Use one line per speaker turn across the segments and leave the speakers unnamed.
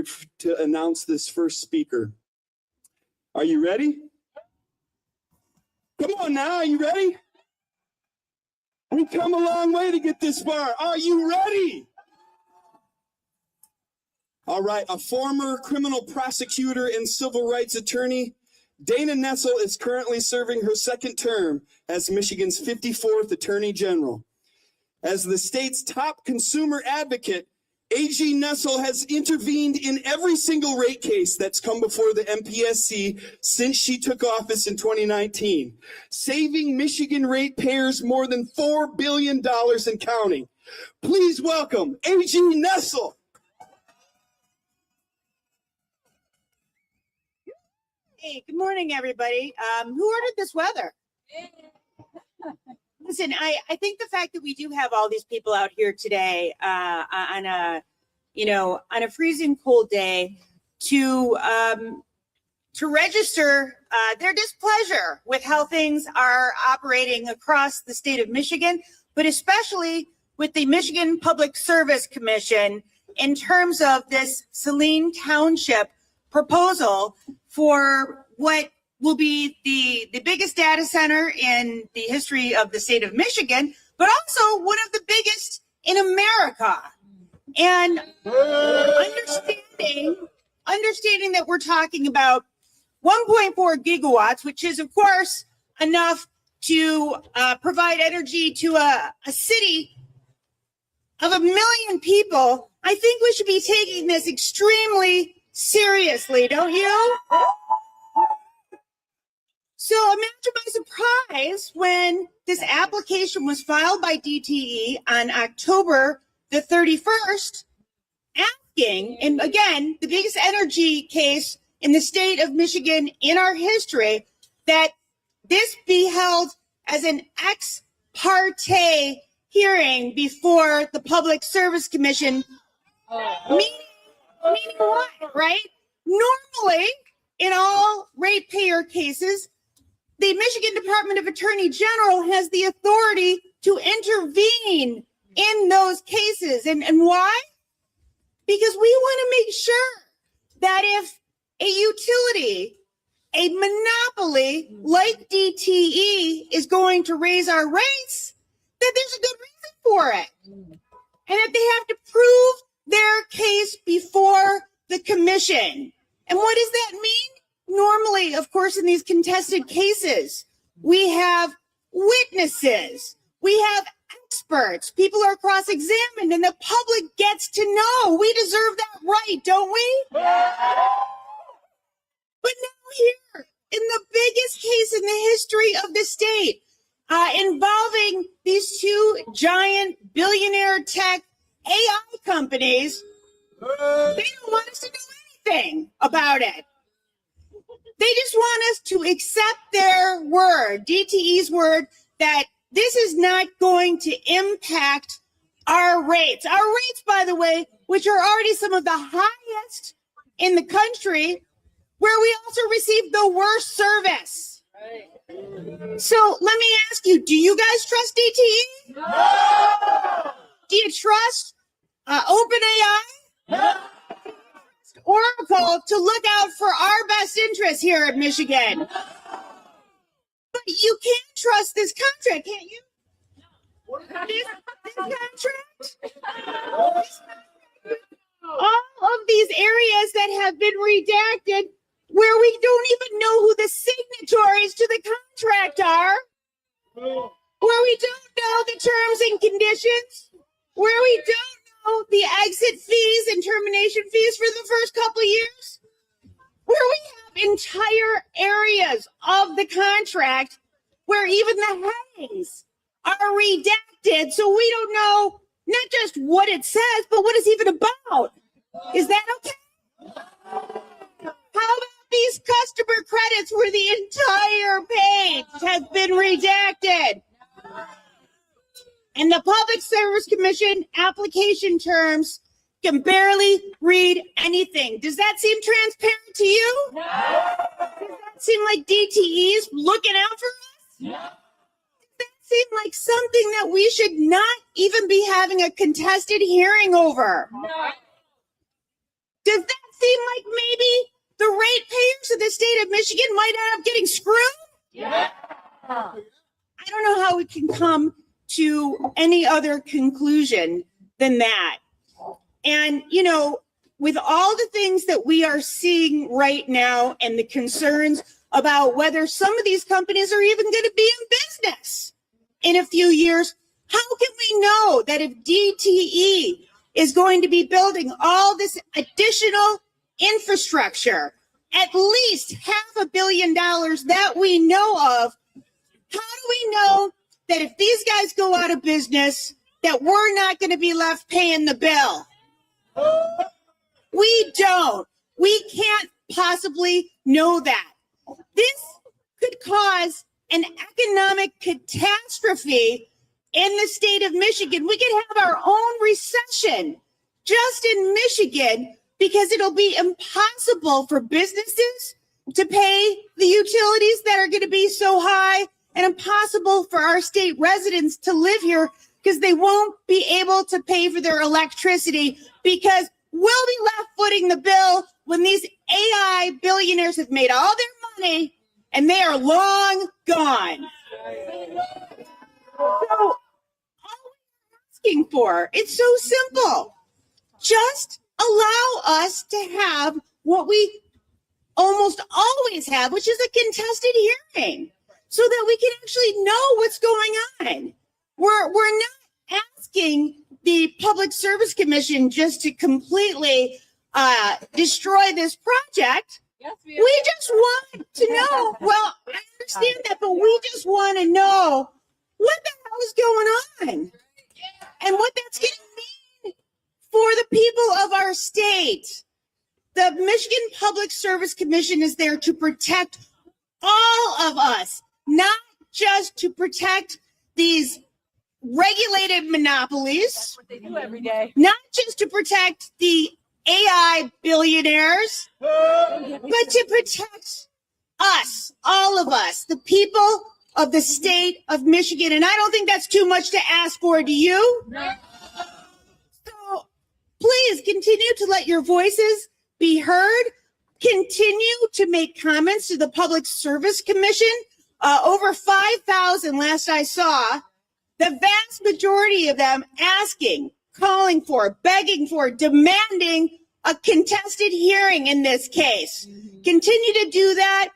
prepared to announce this first speaker. Are you ready? Come on now, are you ready? We've come a long way to get this far. Are you ready? All right, a former criminal prosecutor and civil rights attorney, Dana Nessel is currently serving her second term as Michigan's 54th Attorney General. As the state's top consumer advocate, AG Nessel has intervened in every single rate case that's come before the MPSC since she took office in 2019, saving Michigan ratepayers more than $4 billion and counting. Please welcome AG Nessel.
Hey, good morning, everybody. Who ordered this weather? Listen, I think the fact that we do have all these people out here today on a freezing cold day to register their displeasure with how things are operating across the state of Michigan, but especially with the Michigan Public Service Commission in terms of this Saline Township proposal for what will be the biggest data center in the history of the state of Michigan, but also one of the biggest in America. And understanding that we're talking about 1.4 gigawatts, which is, of course, enough to provide energy to a city of 1 million people, I think we should be taking this extremely seriously, don't you? So imagine my surprise when this application was filed by DTE on October the 31st, asking, and again, the biggest energy case in the state of Michigan in our history, that this be held as an ex parte hearing before the Public Service Commission. Meaning what, right? Normally, in all ratepayer cases, the Michigan Department of Attorney General has the authority to intervene in those cases. And why? Because we want to make sure that if a utility, a monopoly like DTE is going to raise our rates, that there's a good reason for it. And that they have to prove their case before the commission. And what does that mean? Normally, of course, in these contested cases, we have witnesses, we have experts, people are cross-examined, and the public gets to know. We deserve that right, don't we? But now here, in the biggest case in the history of the state, involving these two giant billionaire tech AI companies, they don't want us to do anything about it. They just want us to accept their word, DTE's word, that this is not going to impact our rates. Our rates, by the way, which are already some of the highest in the country, where we also receive the worst service. Right. So let me ask you, do you guys trust DTE? No! Do you trust OpenAI? No! Oracle to look out for our best interests here in Michigan? But you can't trust this contract, can't you? This contract? All of these areas that have been redacted, where we don't even know who the signatories to the contract are, where we don't know the terms and conditions, where we don't know the exit fees and termination fees for the first couple of years, where we have entire areas of the contract where even the headings are redacted, so we don't know not just what it says, but what it's even about. Is that okay? How about these customer credits where the entire page has been redacted? And the Public Service Commission application terms can barely read anything. Does that seem transparent to you? No. Does that seem like DTE's looking out for us? No. Does that seem like something that we should not even be having a contested hearing over? No. Does that like maybe the ratepayers of the state of Michigan might end up getting screwed? Yeah. I don't know how we can come to any other conclusion than that. And, you know, with all the things that we are seeing right now and the concerns about whether some of these companies are even going to be in business in a few years, how can we know that if DTE is going to be building all this additional infrastructure, at least $500 million that we know of, how do we know that if these guys go out of business, that we're not going to be left paying the bill? We don't. We can't possibly know that. This could cause an economic catastrophe in the state of Michigan. We could have our own recession just in Michigan because it'll be impossible for businesses to pay the utilities that are going to be so high, and impossible for our state residents to live here because they won't be able to pay for their electricity, because we'll be left footing the bill when these AI billionaires have made all their money and they are long gone. So all we're asking for, it's so simple. Just allow us to have what we almost always have, which is a contested hearing, so that we can actually know what's going on. We're not asking the Public Service Commission just to completely destroy this project.
Yes,
we just want to know. Well, I understand that, but we just want to know what the hell is going on and what that's going to mean for the people of our state. The Michigan Public Service Commission is there to protect all of us, not just to protect these regulated monopolies.
That's what they do every day.
Not just to protect the AI billionaires, but to protect us, all of us, the people of the state of Michigan. And I don't think that's too much to ask for, do you?
No.
So please continue to let your voices be heard. Continue to make comments to the Public Service Commission. Over 5,000 last I saw. The vast majority of them asking, calling for, begging for, demanding a contested hearing in this case. Continue to do that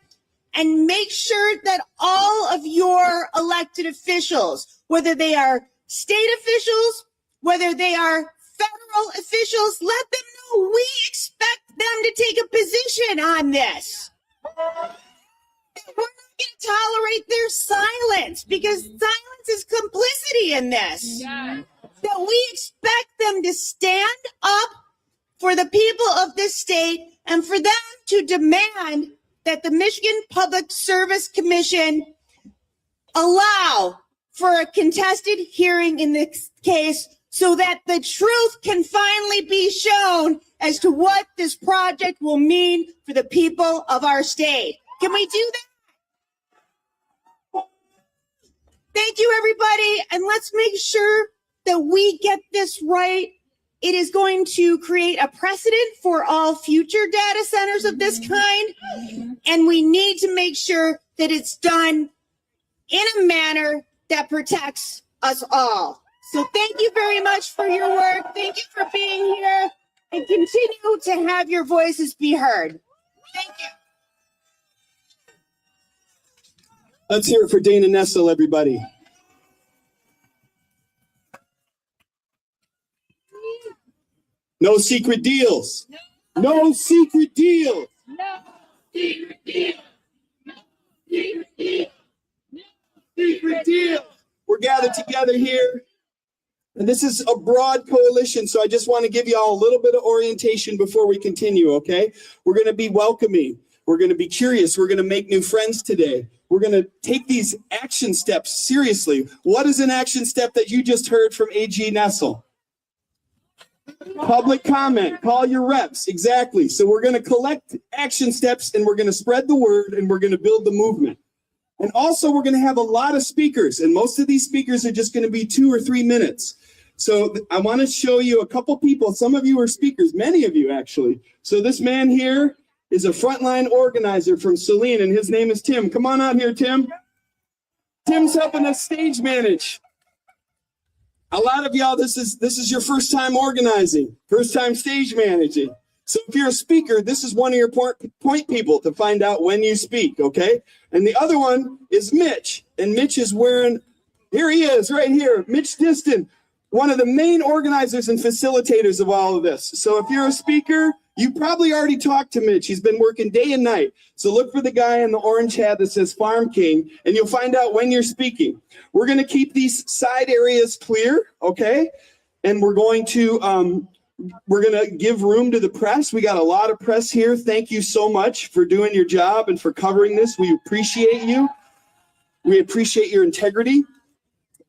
and make sure that all of your elected officials, whether they are state officials, whether they are federal officials, let them know we expect them to take a position on this. We're not going to tolerate their silence, because silence is complicity in this.
Yeah.
That we expect them to stand up for the people of this state and for them to demand that the Michigan Public Service Commission allow for a contested hearing in this case, so that the truth can finally be shown as to what this project will mean for the people of our state. Can we do that? Thank you, everybody. And let's make sure that we get this right. It is going to create a precedent for all future data centers of this kind. And we need to make sure that it's done in a manner that protects us all. So thank you very much for your work. Thank you for being here, and continue to have your voices be heard. Thank you.
Let's hear it for Dana Nessel, everybody. No secret deals. No secret deals.
No secret deal. No secret deal. No
Secret deal. We're gathered together here, and this is a broad coalition, so I just want to give you all a little bit of orientation before we continue, okay? We're going to be welcoming. We're going to be curious. We're going to make new friends today. We're going to take these action steps seriously. What is an action step that you just heard from AG Nessel? Public comment. Call your reps. Exactly. So we're going to collect action steps, and we're going to spread the word, and we're going to build the movement. And also, we're going to have a lot of speakers, and most of these speakers are just going to be 2 or 3 minutes. So I want to show you a couple people. Some of you are speakers, many of you actually. So this man here is a frontline organizer from Saline, and his name is Tim. Come on out here, Tim. Tim's helping us stage manage. A lot of y'all, this is your first time organizing, first time stage managing. So if you're a speaker, this is one of your point people to find out when you speak, okay? And the other one is Mitch. And Mitch is wearing, here he is, right here, Mitch Diston, one of the main organizers and facilitators of all of this. So if you're a speaker, you probably already talked to Mitch. He's been working day and night. So look for the guy in the orange hat that says Farm King, and you'll find out when you're speaking. We're going to keep these side areas clear, okay? And we're going to give room to the press. We got a lot of press here. Thank you so much for doing your job and for covering this. We appreciate you. We appreciate your integrity.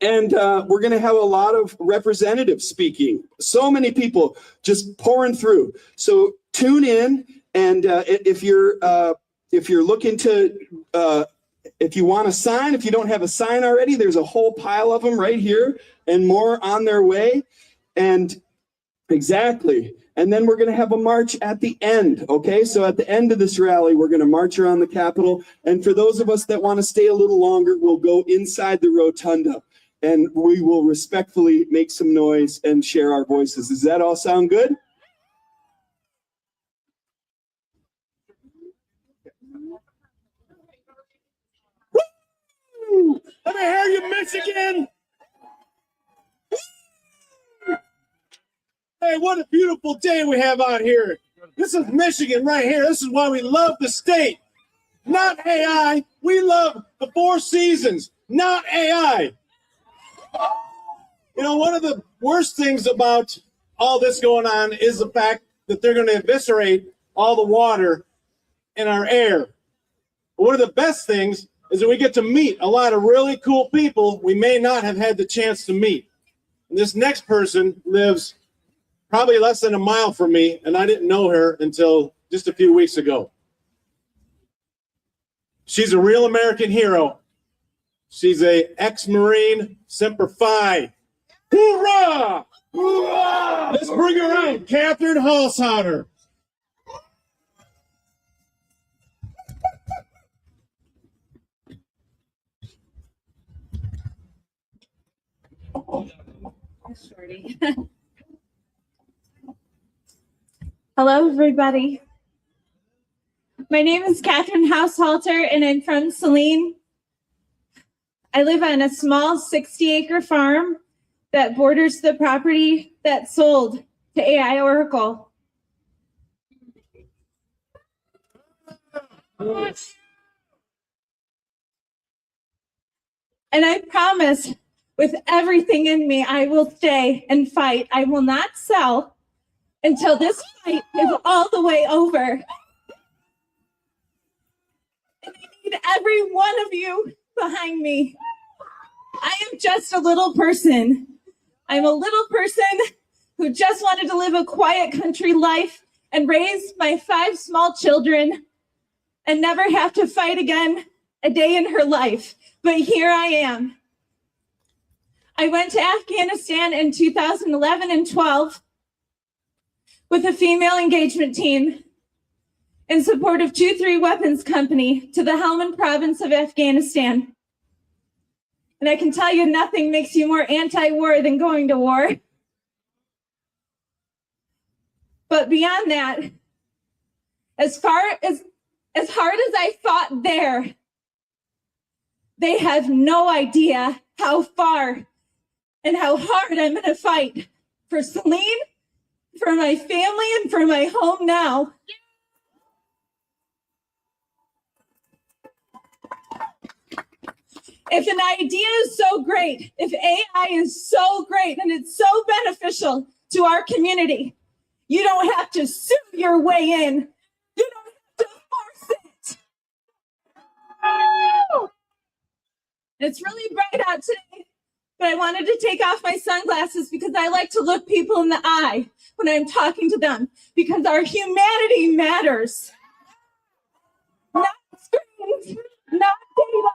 And we're going to have a lot of representatives speaking. So many people just pouring through. So tune in, and if you're looking to, if you want a sign, if you don't have a sign already, there's a whole pile of them right here, and more on their way. And exactly. And then we're going to have a march at the end. Okay, so at the end of this rally, we're going to march around the Capitol. And for those of us that want to stay a little longer, we'll go inside the rotunda. And we will respectfully make some noise and share our voices. Does that all sound good? Woo! Let me hear you, Michigan!
Hey, what a beautiful day we have out here. This is Michigan right here. This is why we love the state. Not AI. We love the Four Seasons, not AI. You know, one of the worst things about all this going on is the fact that they're going to eviscerate all the water in our air. But one of the best things is that we get to meet a lot of really cool people we may not have had the chance to meet. And this next person lives probably less than a mile from me, and I didn't know her until just a few weeks ago. She's a real American hero. She's a ex-Marine, Semper Fi. Hoorah! Hoorah! Let's bring her out, Catherine Halshouter.
Hello, everybody. My name is Catherine Haushalter, and I'm from Saline. I live on a small 60-acre farm that borders the property that sold to AI Oracle. And I promise, with everything in me, I will stay and fight. I will not sell until this fight is all the way over. And I need every one of you behind me. I am just a little person. I'm a little person who just wanted to live a quiet country life and raise my 5 small children and never have to fight again a day in her life. But here I am. I went to Afghanistan in 2011 and 12 with a female engagement team in support of 2-3 Weapons Company to the Helmand province of Afghanistan. And I can tell you, nothing makes you more anti-war than going to war. But beyond that, as hard as I fought there, they have no idea how far and how hard I'm going to fight for Saline, for my family, and for my home now. If an idea is so great, if AI is so great and it's so beneficial to our community, you don't have to sue your way in. You don't have to force it. It's really bright out today, but I wanted to take off my sunglasses because I like to look people in the eye when I'm talking to them, because our humanity matters. Not screens, not data.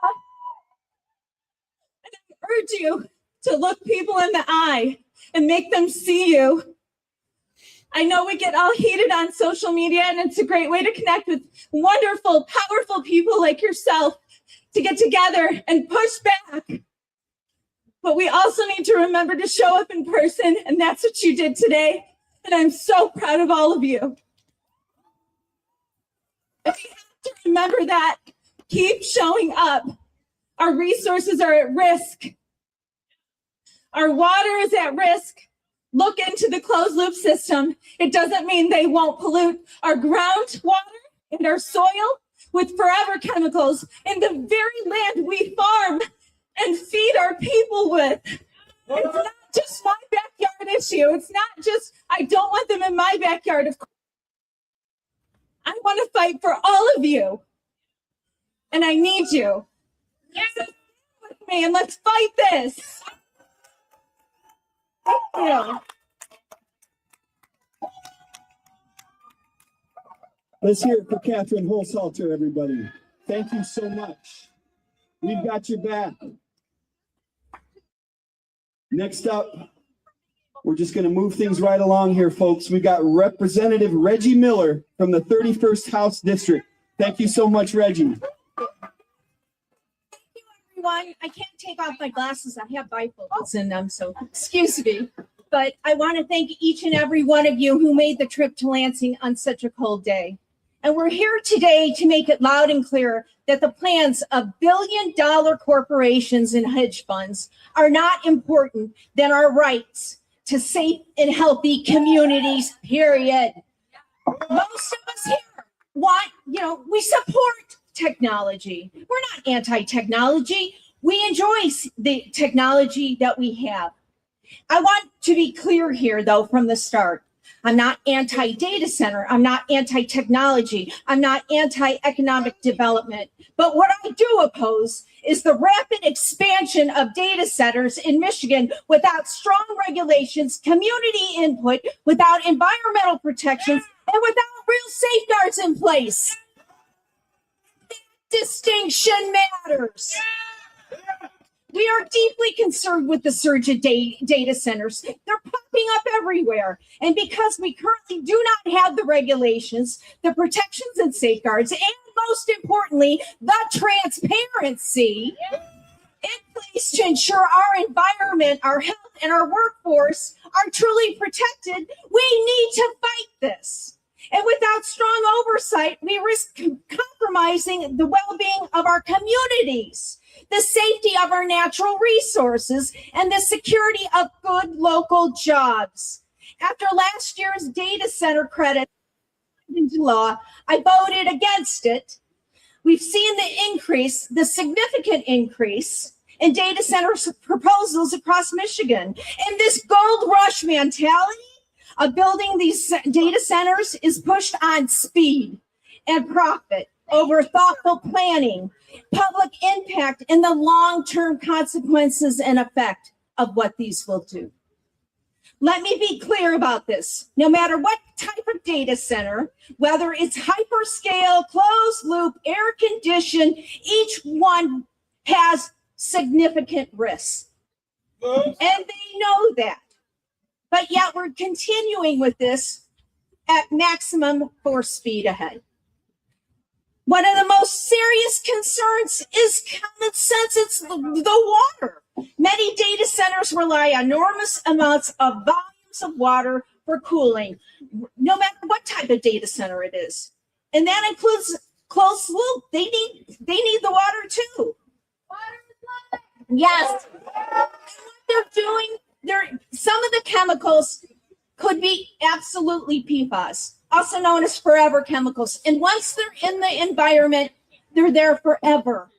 And I urge you to look people in the eye and make them see you. I know we get all heated on social media, and it's a great way to connect with wonderful, powerful people like yourself to get together and push back. But we also need to remember to show up in person, and that's what you did today. And I'm so proud of all of you. And we have to remember that. Keep showing up. Our resources are at risk. Our water is at risk. Look into the closed loop system. It doesn't mean they won't pollute our groundwater and our soil with forever chemicals in the very land we farm and feed our people with. It's not just my backyard issue. It's not just, I don't want them in my backyard. Of course, I want to fight for all of you. And I need you. So stand with me and let's fight this. Thank you.
Let's hear it for Catherine Holsalter, everybody. Thank you so much. We've got your back. Next up, we're just going to move things right along here, folks. We've got Representative Reggie Miller from the 31st House District. Thank you so much, Reggie.
Everyone, I can't take off my glasses. I have bifocals in them, so excuse me. But I want to thank each and every one of you who made the trip to Lansing on such a cold day. And we're here today to make it loud and clear that the plans of billion-dollar corporations and hedge funds are not important than our rights to safe and healthy communities, period. Most of us here want, we support technology. We're not anti-technology. We enjoy the technology that we have. I want to be clear here, though, from the start. I'm not anti-data center. I'm not anti-technology. I'm not anti-economic development. But what I do oppose is the rapid expansion of data centers in Michigan without strong regulations, community input, without environmental protections, and without real safeguards in place. Distinction matters. We are deeply concerned with the surge of data centers. They're popping up everywhere. And because we currently do not have the regulations, the protections and safeguards, and most importantly, the transparency in place to ensure our environment, our health, and our workforce are truly protected, we need to fight this. And without strong oversight, we risk compromising the well-being of our communities, the safety of our natural resources, and the security of good local jobs. After last year's data center credit into law, I voted against it. We've seen the significant increase in data center proposals across Michigan. And this gold rush mentality of building these data centers is pushed on speed and profit over thoughtful planning, public impact, and the long-term consequences and effect of what these will do. Let me be clear about this. No matter what type of data center, whether it's hyperscale, closed loop, air conditioned, each one has significant risks. And they know that. But yet we're continuing with this at maximum force speed ahead. One of the most serious concerns is common sense. It's the water. Many data centers rely on enormous amounts of volumes of water for cooling, no matter what type of data center it is. And that includes closed loop. They need the water too. Yes. And what they're doing, some of the chemicals could be absolutely PFAS, also known as forever chemicals. And once they're in the environment, they're there forever.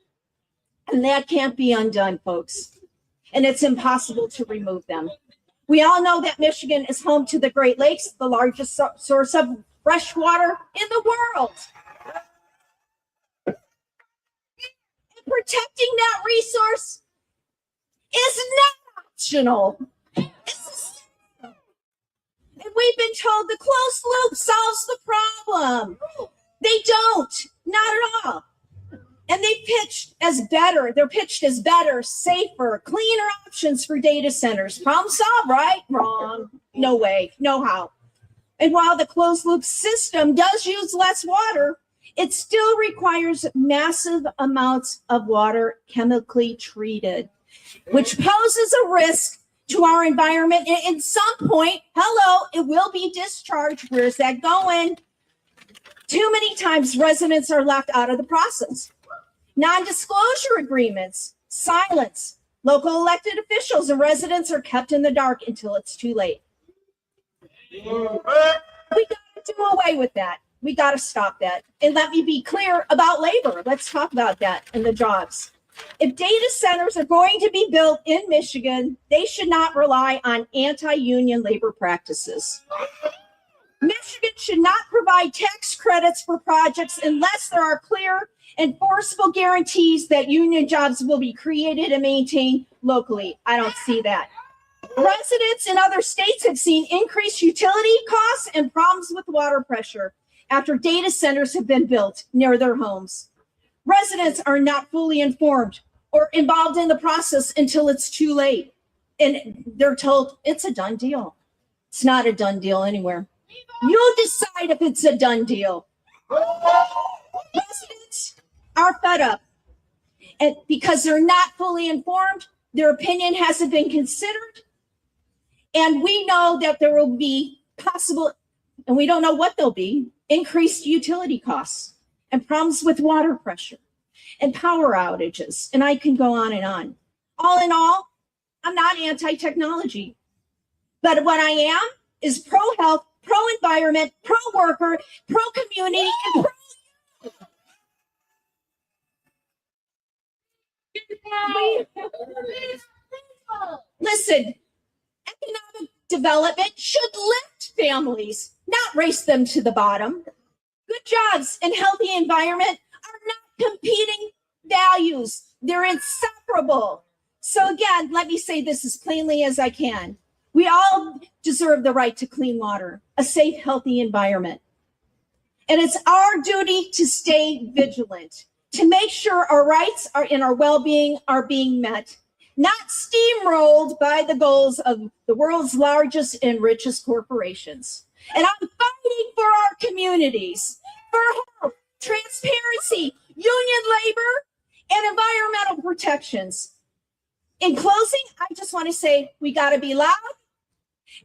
And that can't be undone, folks. And it's impossible to remove them. We all know that Michigan is home to the Great Lakes, the largest source of fresh water in the world. And protecting that resource is not optional. It's essential. And we've been told the closed loop solves the problem. They don't, not at all. And they're pitched as better, safer, cleaner options for data centers. Problem solved, right? Wrong. No way, no how. And while the closed loop system does use less water, it still requires massive amounts of water chemically treated, which poses a risk to our environment. And at some point, hello, it will be discharged. Where's that going? Too many times residents are left out of the process. Non-disclosure agreements, silence. Local elected officials and residents are kept in the dark until it's too late. We got to do away with that. We got to stop that. And let me be clear about labor. Let's talk about that and the jobs. If data centers are going to be built in Michigan, they should not rely on anti-union labor practices. Michigan should not provide tax credits for projects unless there are clear enforceable guarantees that union jobs will be created and maintained locally. I don't see that. Residents in other states have seen increased utility costs and problems with water pressure after data centers have been built near their homes. Residents are not fully informed or involved in the process until it's too late. And they're told it's a done deal. It's not a done deal anywhere. You decide if it's a done deal. Residents are fed up, and because they're not fully informed, their opinion hasn't been considered. And we know that there will be possible, and we don't know what they'll be, increased utility costs and problems with water pressure and power outages. And I can go on and on. All in all, I'm not anti-technology, but what I am is pro-health, pro-environment, pro-worker, pro-community, and Listen, economic development should lift families, not race them to the bottom. Good jobs and healthy environment are not competing values. They're inseparable. So again, let me say this as plainly as I can. We all deserve the right to clean water, a safe, healthy environment. And it's our duty to stay vigilant, to make sure our rights and our well-being are being met, not steamrolled by the goals of the world's largest and richest corporations. And I'm fighting for our communities, for health, transparency, union labor, and environmental protections. In closing, I just want to say we got to be loud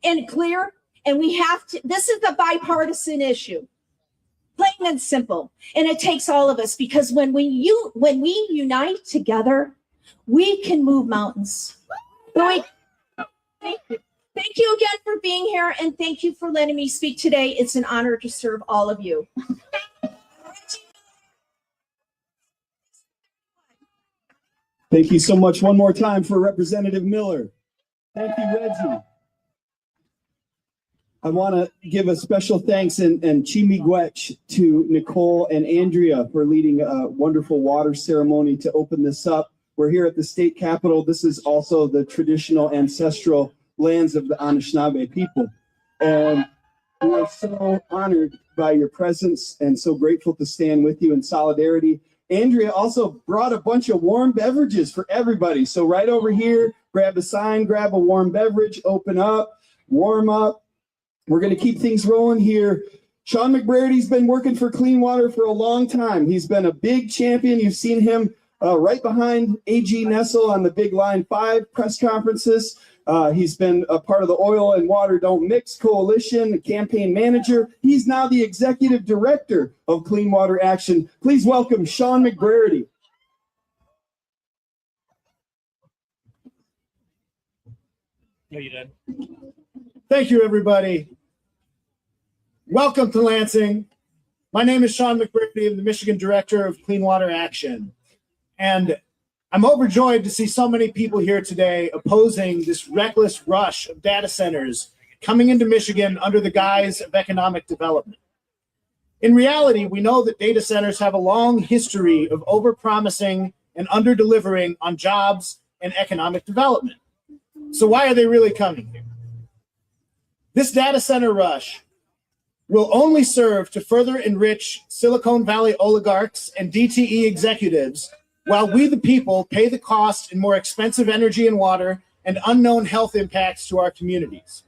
and clear, and we have to, this is a bipartisan issue, plain and simple. And it takes all of us, because when we unite together, we can move mountains. Thank you. Thank you again for being here, and thank you for letting me speak today. It's an honor to serve all of you.
Thank you so much. One more time for Representative Miller. Thank you, Reggie. I want to give a special thanks and chimigwech to Nicole and Andrea for leading a wonderful water ceremony to open this up. We're here at the state capitol. This is also the traditional ancestral lands of the Anishinaabe people. And we are so honored by your presence and so grateful to stand with you in solidarity. Andrea also brought a bunch of warm beverages for everybody. So right over here, grab a sign, grab a warm beverage, open up, warm up. We're going to keep things rolling here. Sean McBrady's been working for clean water for a long time. He's been a big champion. You've seen him right behind AG Nessel on the big Line 5 press conferences. He's been a part of the Oil and Water Don't Mix Coalition, the campaign manager. He's now the executive director of Clean Water Action. Please welcome Sean McBrady.
No, you did. Thank you, everybody. Welcome to Lansing. My name is Sean McBrady. I'm the Michigan Director of Clean Water Action. And I'm overjoyed to see so many people here today opposing this reckless rush of data centers coming into Michigan under the guise of economic development. In reality, we know that data centers have a long history of overpromising and under-delivering on jobs and economic development. So why are they really coming here? This data center rush will only serve to further enrich Silicon Valley oligarchs and DTE executives, while we the people pay the cost in more expensive energy and water and unknown health impacts to our communities.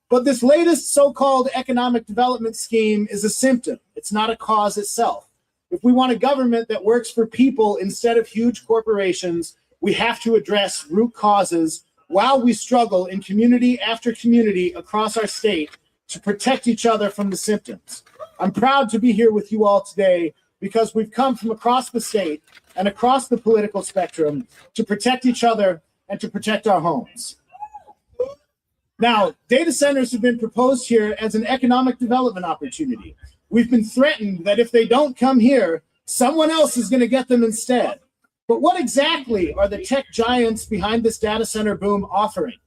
But this latest so-called economic development scheme is a symptom. It's not a cause itself. If we want a government that works for people instead of huge corporations, we have to address root causes while we struggle in community after community across our state to protect each other from the symptoms. I'm proud to be here with you all today because we've come from across the state and across the political spectrum to protect each other and to protect our homes. Now, data centers have been proposed here as an economic development opportunity. We've been threatened that if they don't come here, someone else is going to get them instead. But what exactly are the tech giants behind this data center boom offering?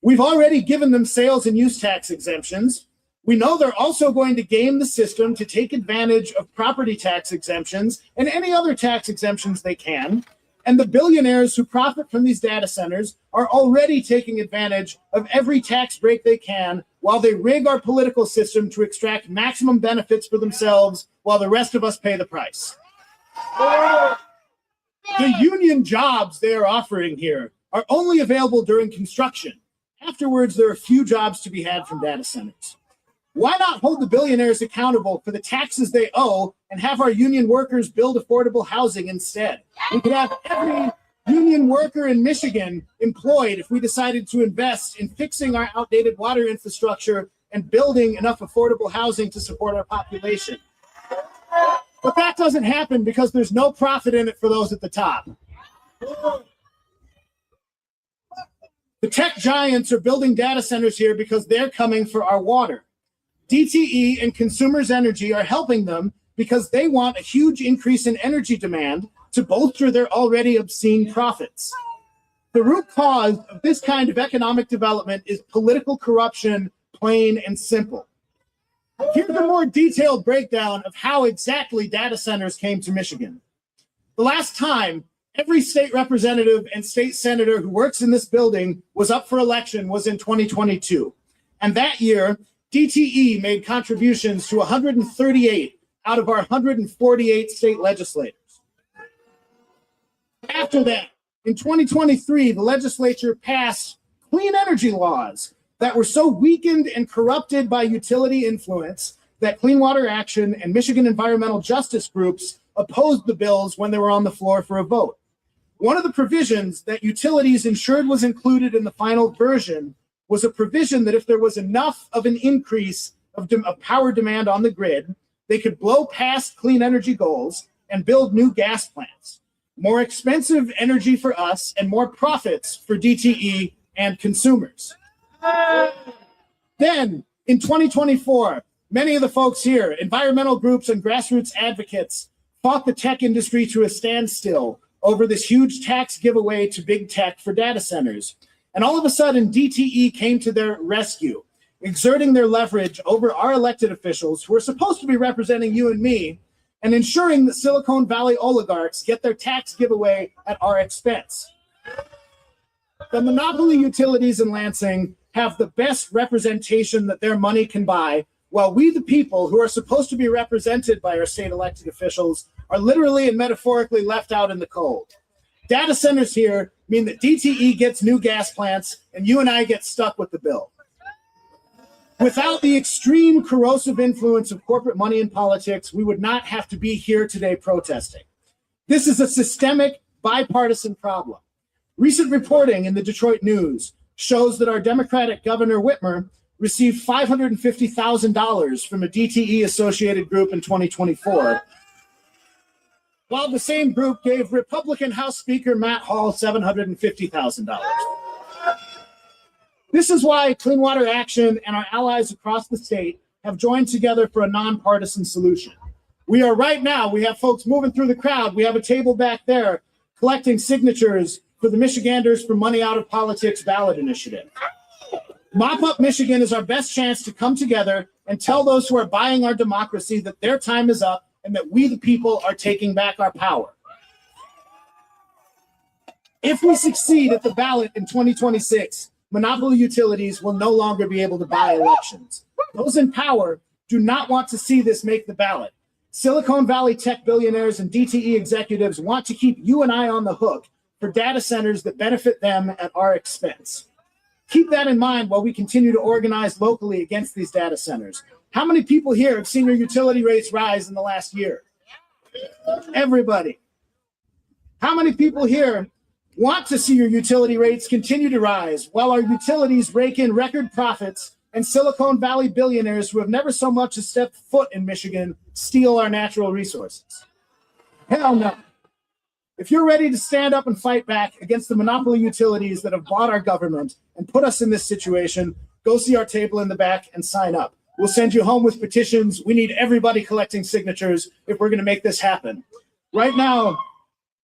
We've already given them sales and use tax exemptions. We know they're also going to game the system to take advantage of property tax exemptions and any other tax exemptions they can. And the billionaires who profit from these data centers are already taking advantage of every tax break they can while they rig our political system to extract maximum benefits for themselves while the rest of us pay the price. The union jobs they are offering here are only available during construction. Afterwards, there are few jobs to be had from data centers. Why not hold the billionaires accountable for the taxes they owe and have our union workers build affordable housing instead? We could have every union worker in Michigan employed if we decided to invest in fixing our outdated water infrastructure and building enough affordable housing to support our population. But that doesn't happen because there's no profit in it for those at the top. The tech giants are building data centers here because they're coming for our water. DTE and Consumers Energy are helping them because they want a huge increase in energy demand to bolster their already obscene profits. The root cause of this kind of economic development is political corruption, plain and simple. Here's a more detailed breakdown of how exactly data centers came to Michigan. The last time every state representative and state senator who works in this building was up for election was in 2022. And that year, DTE made contributions to 138 out of our 148 state legislators. After that, in 2023, the legislature passed clean energy laws that were so weakened and corrupted by utility influence that Clean Water Action and Michigan environmental justice groups opposed the bills when they were on the floor for a vote. One of the provisions that utilities ensured was included in the final version was a provision that if there was enough of an increase of power demand on the grid, they could blow past clean energy goals and build new gas plants. More expensive energy for us and more profits for DTE and consumers. Then, in 2024, many of the folks here, environmental groups and grassroots advocates, fought the tech industry to a standstill over this huge tax giveaway to big tech for data centers. And all of a sudden, DTE came to their rescue, exerting their leverage over our elected officials who are supposed to be representing you and me, and ensuring that Silicon Valley oligarchs get their tax giveaway at our expense. The monopoly utilities in Lansing have the best representation that their money can buy, while we, the people who are supposed to be represented by our state elected officials, are literally and metaphorically left out in the cold. Data centers here mean that DTE gets new gas plants and you and I get stuck with the bill. Without the extreme corrosive influence of corporate money in politics, we would not have to be here today protesting. This is a systemic, bipartisan problem. Recent reporting in the Detroit News shows that our Democratic Governor Whitmer received $550,000 from a DTE-associated group in 2024, while the same group gave Republican House Speaker Matt Hall $750,000. This is why Clean Water Action and our allies across the state have joined together for a nonpartisan solution. We have folks moving through the crowd. We have a table back there collecting signatures for the Michiganders for Money Out of Politics ballot initiative. Mop Up Michigan is our best chance to come together and tell those who are buying our democracy that their time is up and that we, the people, are taking back our power. If we succeed at the ballot in 2026,
monopoly utilities will no longer be able to buy elections. Those in power do not want to see this make the ballot. Silicon Valley tech billionaires and DTE executives want to keep you and I on the hook for data centers that benefit them at our expense. Keep that in mind while we continue to organize locally against these data centers. How many people here have seen your utility rates rise in the last year? Everybody. How many people here want to see your utility rates continue to rise while our utilities rake in record profits and Silicon Valley billionaires who have never so much as stepped foot in Michigan steal our natural resources? Hell no. If you're ready to stand up and fight back against the monopoly utilities that have bought our government and put us in this situation, go see our table in the back and sign up. We'll send you home with petitions. We need everybody collecting signatures if we're going to make this happen. Right now,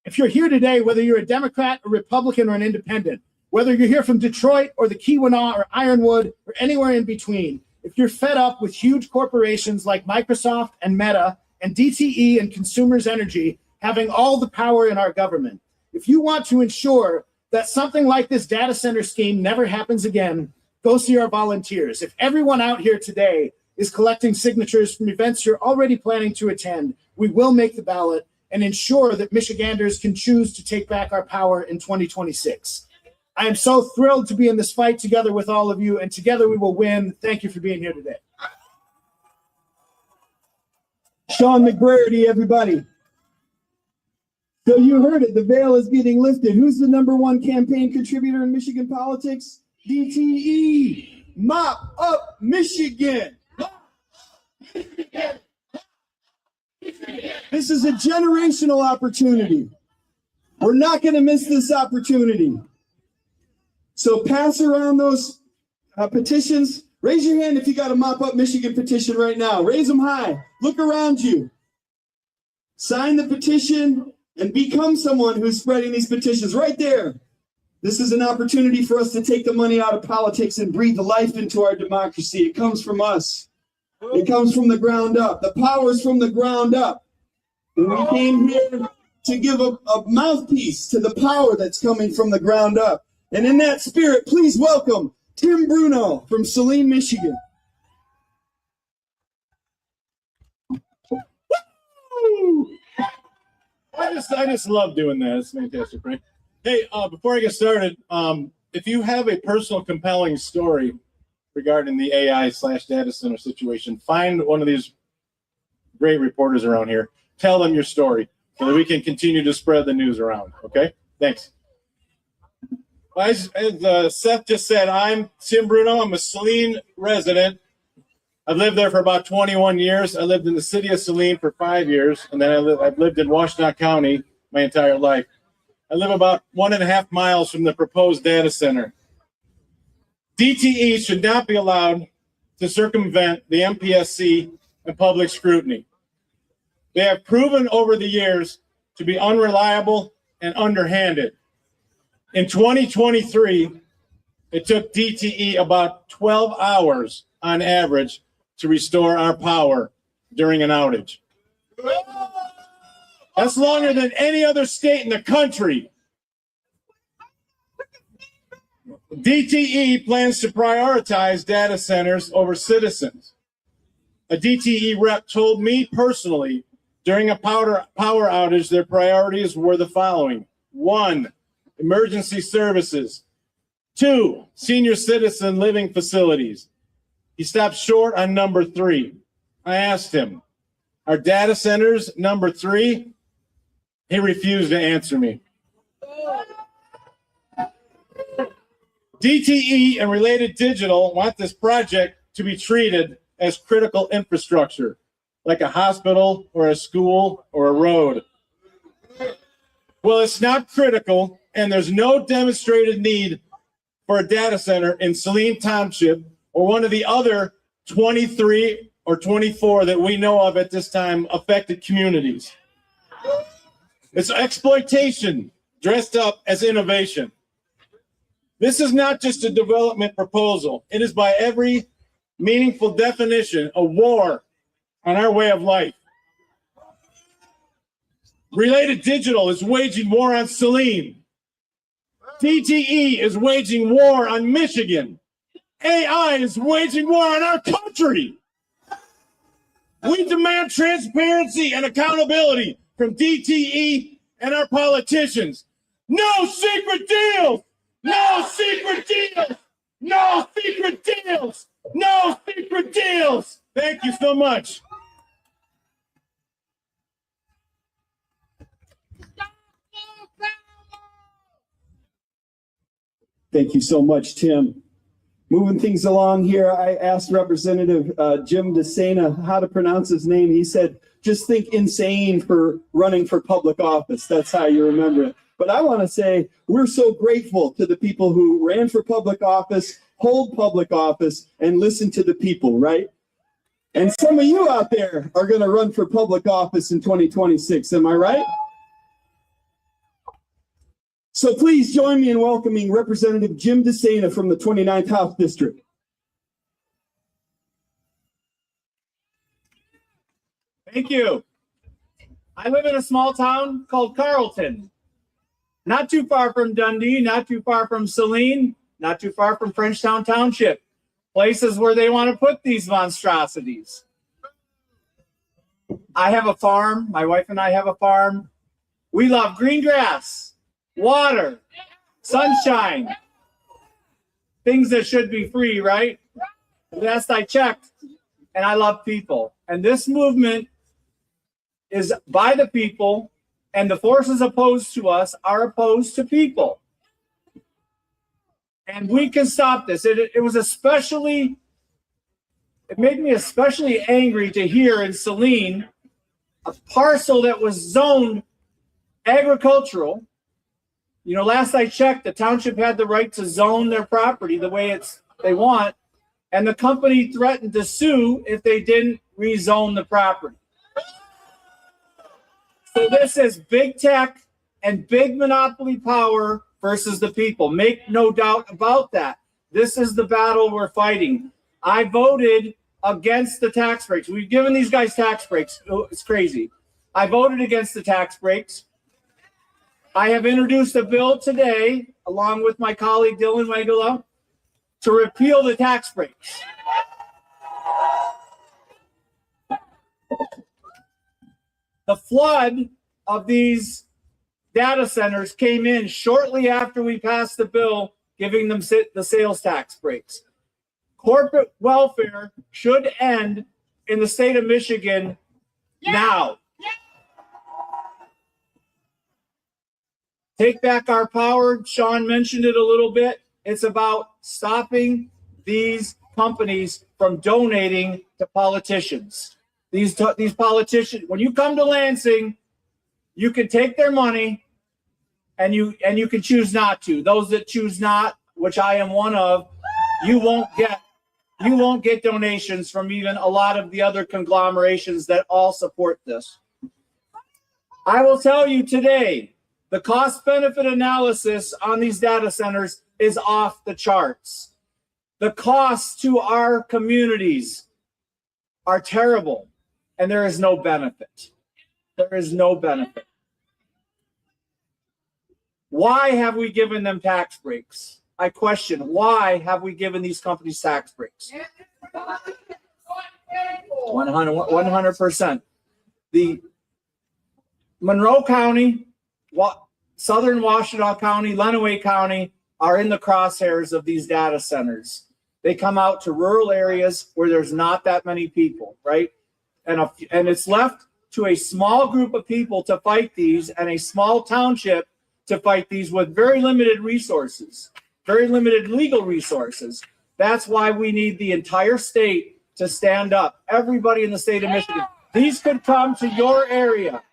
if you're here today, whether you're a Democrat, a Republican, or an independent, whether you're here from Detroit or the Keweenaw or Ironwood or anywhere in between, if you're fed up with huge corporations like Microsoft and Meta and DTE and Consumers Energy having all the power in our government, if you want to ensure that something like this data center scheme never happens again, go see our volunteers. If everyone out here today is collecting signatures from events you're already planning to attend, we will make the ballot and ensure that Michiganders can choose to take back our power in 2026. I am so thrilled to be in this fight together with all of you, and together we will win. Thank you for being here today.
Sean McBrady, everybody. So you heard it, the veil is getting lifted. Who's the #1 campaign contributor in Michigan politics? DTE. Mop up Michigan. This is a generational opportunity. We're not going to miss this opportunity. So pass around those petitions. Raise your hand if you got a Mop Up Michigan petition right now. Raise them high. Look around you. Sign the petition and become someone who's spreading these petitions right there. This is an opportunity for us to take the money out of politics and breathe life into our democracy. It comes from us. It comes from the ground up. The power's from the ground up. And we came here to give a mouthpiece to the power that's coming from the ground up. And in that spirit, please welcome Tim Bruno from Saline, Michigan.
I just love doing that. It's fantastic, right? Hey, before I get started, if you have a personal compelling story regarding the AI/data center situation, find one of these great reporters around here. Tell them your story so that we can continue to spread the news around. Okay? Thanks. As Seth just said, I'm Tim Bruno. I'm a Saline resident. I've lived there for about 21 years. I lived in the city of Saline for 5 years, and then I've lived in Washtenaw County my entire life. I live about 1.5 miles from the proposed data center. DTE should not be allowed to circumvent the MPSC and public scrutiny. They have proven over the years to be unreliable and underhanded. In 2023, it took DTE about 12 hours on average to restore our power during an outage. That's longer than any other state in the country. DTE plans to prioritize data centers over citizens. A DTE rep told me personally during a power outage, their priorities were the following. 1, emergency services. 2, senior citizen living facilities. He stopped short on number 3. I asked him, are data centers number 3? He refused to answer me. DTE and Related Digital want this project to be treated as critical infrastructure, like a hospital or a school or a road. Well, it's not critical, and there's no demonstrated need for a data center in Saline Township or one of the other 23 or 24 that we know of at this time affected communities. It's exploitation dressed up as innovation. This is not just a development proposal. It is by every meaningful definition a war on our way of life. Related Digital is waging war on Saline. DTE is waging war on Michigan. AI is waging war on our country. We demand transparency and accountability from DTE and our politicians. No secret deals! No secret deals! No secret deals! No secret deals! Thank you so much.
Thank you so much, Tim. Moving things along here, I asked Representative Jim DeSena how to pronounce his name. He said, just think insane for running for public office. That's how you remember it. But I want to say we're so grateful to the people who ran for public office, hold public office, and listen to the people, right? And some of you out there are going to run for public office in 2026. Am I right? So please join me in welcoming Representative Jim DeSena from the 29th House District.
Thank you. I live in a small town called Carlton. Not too far from Dundee, not too far from Saline, not too far from Frenchtown Township. Places where they want to put these monstrosities. I have a farm. My wife and I have a farm. We love green grass, water, sunshine, things that should be free, right? Last I checked, and I love people. And this movement is by the people, and the forces opposed to us are opposed to people. And we can stop this. It was especially, it made me especially angry to hear in Saline, a parcel that was zoned agricultural. You know, last I checked, the township had the right to zone their property the way they want, and the company threatened to sue if they didn't rezone the property. So this is big tech and big monopoly power versus the people. Make no doubt about that. This is the battle we're fighting. I voted against the tax breaks. We've given these guys tax breaks. It's crazy. I voted against the tax breaks. I have introduced a bill today, along with my colleague Dylan Wegela, to repeal the tax breaks. The flood of these data centers came in shortly after we passed the bill giving them the sales tax breaks. Corporate welfare should end in the state of Michigan now. Take back our power. Sean mentioned it a little bit. It's about stopping these companies from donating to politicians. These politicians, when you come to Lansing, you can take their money and you can choose not to. Those that choose not, which I am one of, you won't get donations from even a lot of the other conglomerations that all support this. I will tell you today, the cost-benefit analysis on these data centers is off the charts. The costs to our communities are terrible, and there is no benefit. There is no benefit. Why have we given them tax breaks? I question, why have we given these companies tax breaks? 100%. The Monroe County, Southern Washtenaw County, Lenawee County are in the crosshairs of these data centers. They come out to rural areas where there's not that many people, right? And it's left to a small group of people to fight these and a small township to fight these with very limited resources, very limited legal resources. That's why we need the entire state to stand up. Everybody in the state of Michigan. These could come to your area.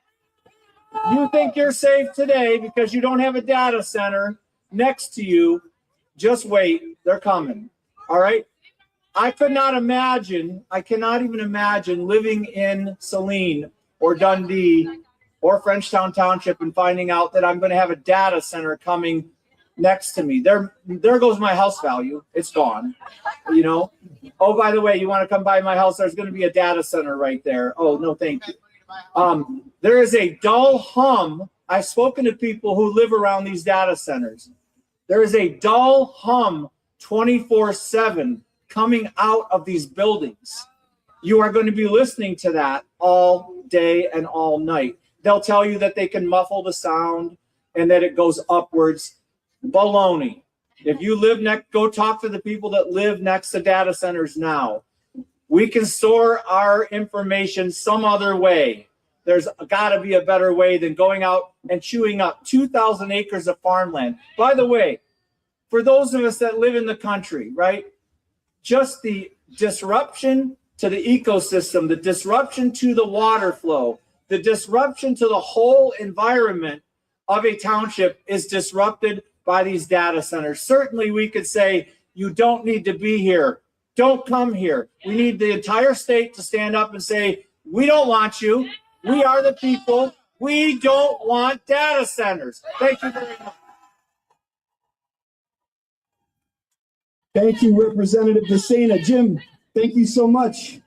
You think you're safe today because you don't have a data center next to you. Just wait, they're coming. All right. I cannot even imagine living in Saline or Dundee or Frenchtown Township and finding out that I'm going to have a data center coming next to me. There goes my house value. It's gone. You know, oh, by the way, you want to come by my house? There's going to be a data center right there. Oh, no, thank you. There is a dull hum. I've spoken to people who live around these data centers.
There is a dull hum 24/7 coming out of these buildings. You are going to be listening to that all day and all night. They'll tell you that they can muffle the sound and that it goes upwards. Baloney. If you live next, go talk to the people that live next to data centers now. We can store our information some other way. There's got to be a better way than going out and chewing up 2,000 acres of farmland. By the way, for those of us that live in the country, right, just the disruption to the ecosystem, the disruption to the water flow, the disruption to the whole environment of a township is disrupted by these data centers. Certainly we could say, you don't need to be here. Don't come here. We need the entire state to stand up and say, we don't want you. We are the people. We don't want data centers. Thank you very much.
Thank you, Representative DeSena. Jim, thank you so much.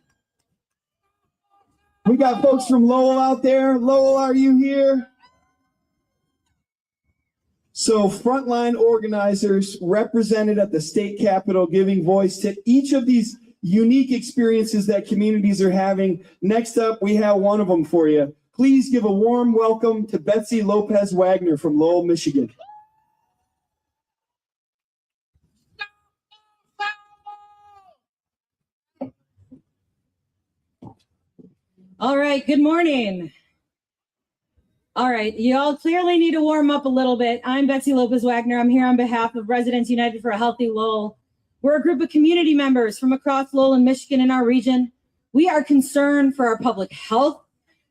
We got folks from Lowell out there. Lowell, are you here? So frontline organizers represented at the state capitol, giving voice to each of these unique experiences that communities are having. Next up, we have one of them for you. Please give a warm welcome to Betsy Lopez Wagner from Lowell, Michigan.
All right, good morning. All right, you all clearly need to warm up a little bit. I'm Betsy Lopez Wagner. I'm here on behalf of Residents United for a Healthy Lowell. We're a group of community members from across Lowell and Michigan in our region. We are concerned for our public health.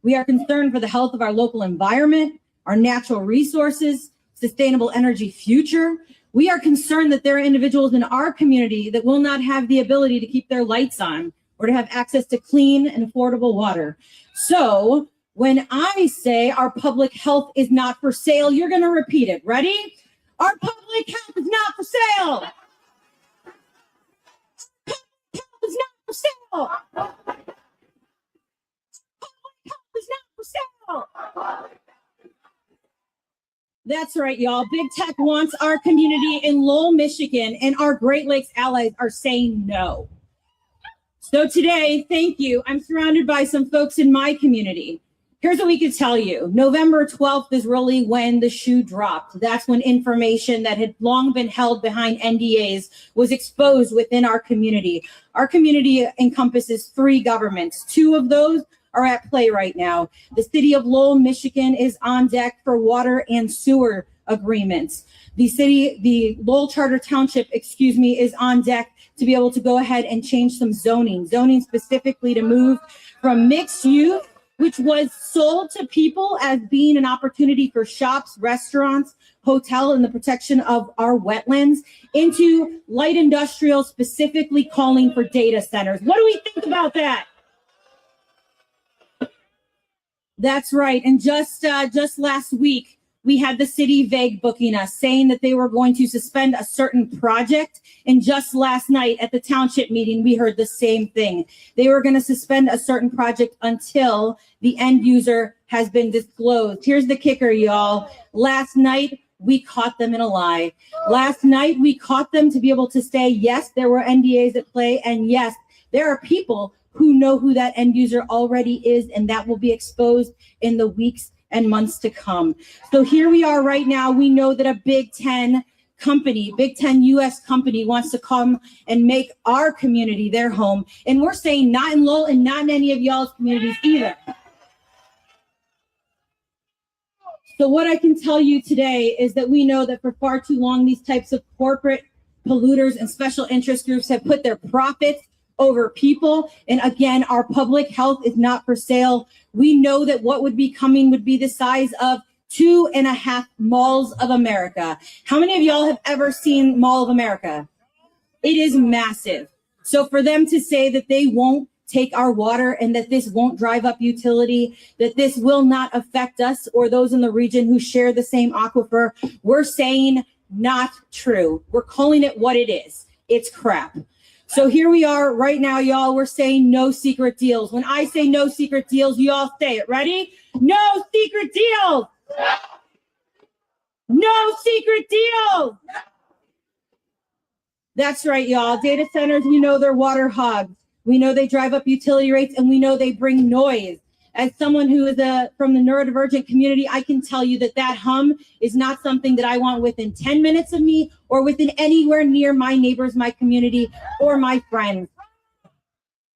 We are concerned for the health of our local environment, our natural resources, sustainable energy future. We are concerned that there are individuals in our community that will not have the ability to keep their lights on or to have access to clean and affordable water. So when I say our public health is not for sale, you're going to repeat it. Ready? Our public health is not for sale. Public health is not for sale. Public health is not for sale. That's right, y'all. Big tech wants our community in Lowell, Michigan, and our Great Lakes allies are saying no. So today, thank you. I'm surrounded by some folks in my community. Here's what we could tell you. November 12th is really when the shoe dropped. That's when information that had long been held behind NDAs was exposed within our community. Our community encompasses 3 governments. 2 of those are at play right now. The city of Lowell, Michigan is on deck for water and sewer agreements. The Lowell Charter Township, is on deck to be able to go ahead and change some zoning specifically to move from mixed use, which was sold to people as being an opportunity for shops, restaurants, hotel, and the protection of our wetlands, into light industrial, specifically calling for data centers. What do we think about that? That's right. And just last week, we had the city vague booking us, saying that they were going to suspend a certain project. And just last night at the township meeting, we heard the same thing. They were going to suspend a certain project until the end user has been disclosed. Here's the kicker, y'all. Last night, we caught them in a lie. Last night, we caught them to be able to say, yes, there were NDAs at play. And yes, there are people who know who that end user already is, and that will be exposed in the weeks and months to come. So here we are right now. We know that a Big Ten US company wants to come and make our community their home. And we're saying not in Lowell and not in any of y'all's communities either. So what I can tell you today is that we know that for far too long, these types of corporate polluters and special interest groups have put their profits over people. And again, our public health is not for sale. We know that what would be coming would be the size of 2.5 malls of America. How many of y'all have ever seen Mall of America? It is massive. So for them to say that they won't take our water and that this won't drive up utility, that this will not affect us or those in the region who share the same aquifer, we're saying not true. We're calling it what it is. It's crap. So here we are right now, y'all. We're saying no secret deals. When I say no secret deals, you all say it. Ready? No secret deals. No secret deals. That's right, y'all. Data centers, we know they're water hogs. We know they drive up utility rates, and we know they bring noise. As someone who is from the neurodivergent community, I can tell you that that hum is not something that I want within 10 minutes of me or within anywhere near my neighbors, my community, or my friends.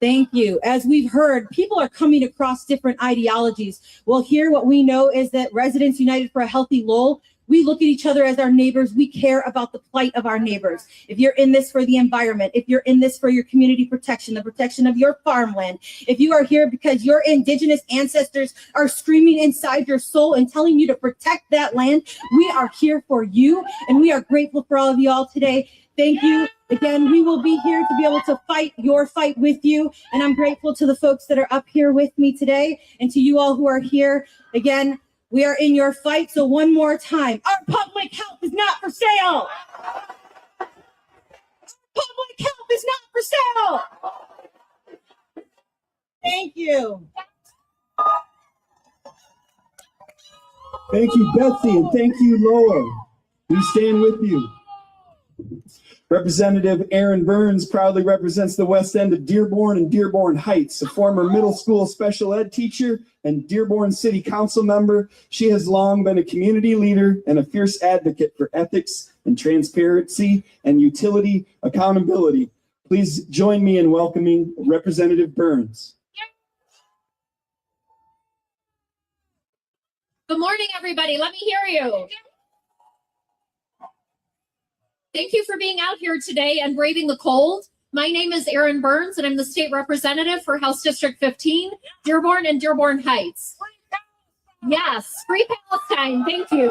Thank you. As we've heard, people are coming across different ideologies. Well, here what we know is that Residents United for a Healthy Lowell, we look at each other as our neighbors. We care about the plight of our neighbors. If you're in this for the environment, if you're in this for your community protection, the protection of your farmland, if you are here because your indigenous ancestors are screaming inside your soul and telling you to protect that land, we are here for you, and we are grateful for all of you all today. Thank you. Again, we will be here to be able to fight your fight with you, and I'm grateful to the folks that are up here with me today, and to you all who are here. Again, we are in your fight, so one more time. Our public health is not for sale. Public health is not for sale. Thank you.
Thank you, Betsy, and thank you, Lowell. We stand with you. Representative Aaron Burns proudly represents the west end of Dearborn and Dearborn Heights, a former middle school special ed teacher and Dearborn City Council member. She has long been a community leader and a fierce advocate for ethics and transparency and utility accountability. Please join me in welcoming Representative Burns.
Good morning, everybody. Let me hear you. Thank you for being out here today and braving the cold. My name is Aaron Burns, and I'm the state representative for House District 15, Dearborn and Dearborn Heights. Yes, free Palestine. Thank you.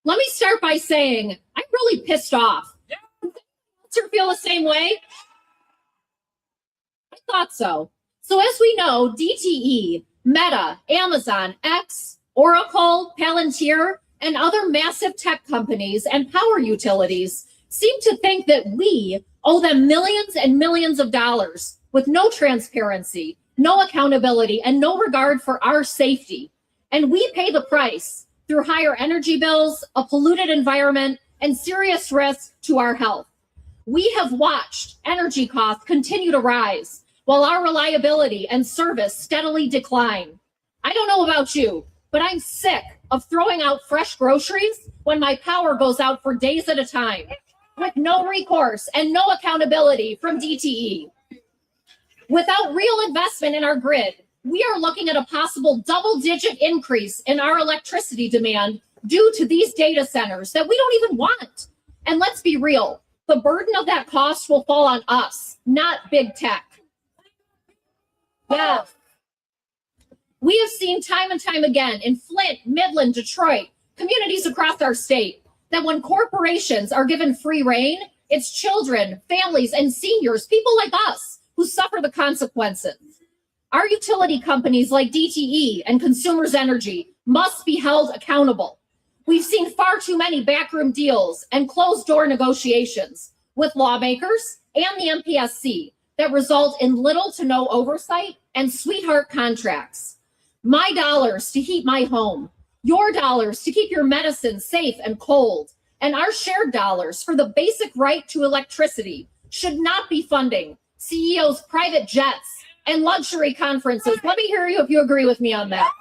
Let me start by saying I'm really pissed off. Does you feel the same way? I thought so. So as we know, DTE, Meta, Amazon, X, Oracle, Palantir, and other massive tech companies and power utilities seem to think that we owe them millions and millions of dollars with no transparency, no accountability, and no regard for our safety. And we pay the price through higher energy bills, a polluted environment, and serious risk to our health. We have watched energy costs continue to rise while our reliability and service steadily decline. I don't know about you, but I'm sick of throwing out fresh groceries when my power goes out for days at a time, with no recourse and no accountability from DTE. Without real investment in our grid, we are looking at a possible double-digit increase in our electricity demand due to these data centers that we don't even want. And let's be real, the burden of that cost will fall on us, not big tech. Yeah. We have seen time and time again in Flint, Midland, Detroit, communities across our state, that when corporations are given free rein, it's children, families, and seniors, people like us, who suffer the consequences. Our utility companies like DTE and Consumers Energy must be held accountable. We've seen far too many backroom deals and closed-door negotiations with lawmakers and the MPSC that result in little to no oversight and sweetheart contracts. My dollars to heat my home, your dollars to keep your medicine safe and cold, and our shared dollars for the basic right to electricity should not be funding CEOs' private jets and luxury conferences. Let me hear you if you agree with me on that.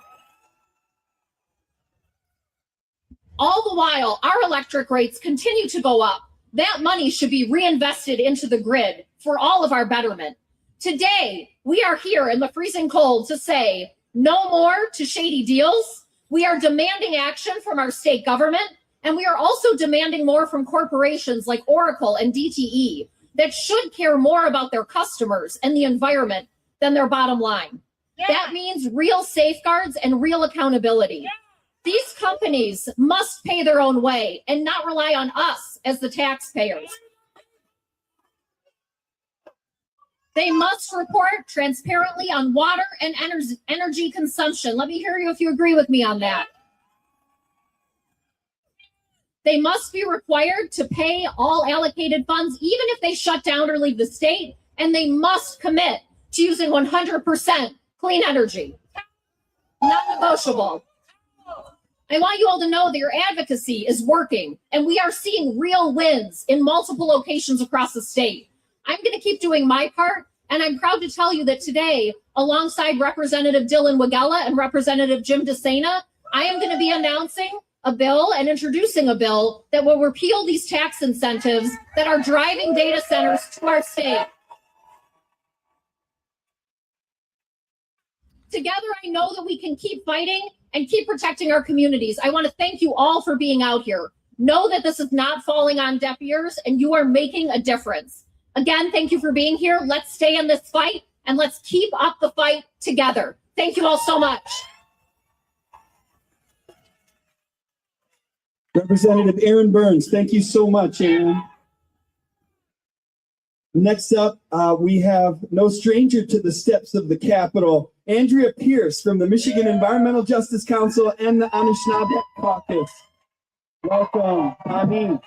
All the while, our electric rates continue to go up. That money should be reinvested into the grid for all of our betterment. Today, we are here in the freezing cold to say no more to shady deals. We are demanding action from our state government, and we are also demanding more from corporations like Oracle and DTE that should care more about their customers and the environment than their bottom line. Yeah. That means real safeguards and real accountability. Yeah. These companies must pay their own way and not rely on us as the taxpayers. They must report transparently on water and energy consumption. Let me hear you if you agree with me on that. They must be required to pay all allocated funds, even if they shut down or leave the state, and they must commit to using 100% clean energy. Non-negotiable. I want you all to know that your advocacy is working, and we are seeing real wins in multiple locations across the state. I'm going to keep doing my part, and I'm proud to tell you that today, alongside Representative Dylan Wagella and Representative Jim DeSena, I am going to be announcing a bill and introducing a bill that will repeal these tax incentives that are driving data centers to our state. Together, I know that we can keep fighting and keep protecting our communities. I want to thank you all for being out here. Know that this is not falling on deaf ears, and you are making a difference. Again, thank you for being here. Let's stay in this fight, and let's keep up the fight together. Thank you all so much.
Representative Aaron Burns, thank you so much, Aaron. Next up, we have no stranger to the steps of the Capitol, Andrea Pierce from the Michigan Environmental Justice Council and the Anishinaabe Caucus. Welcome, Ani.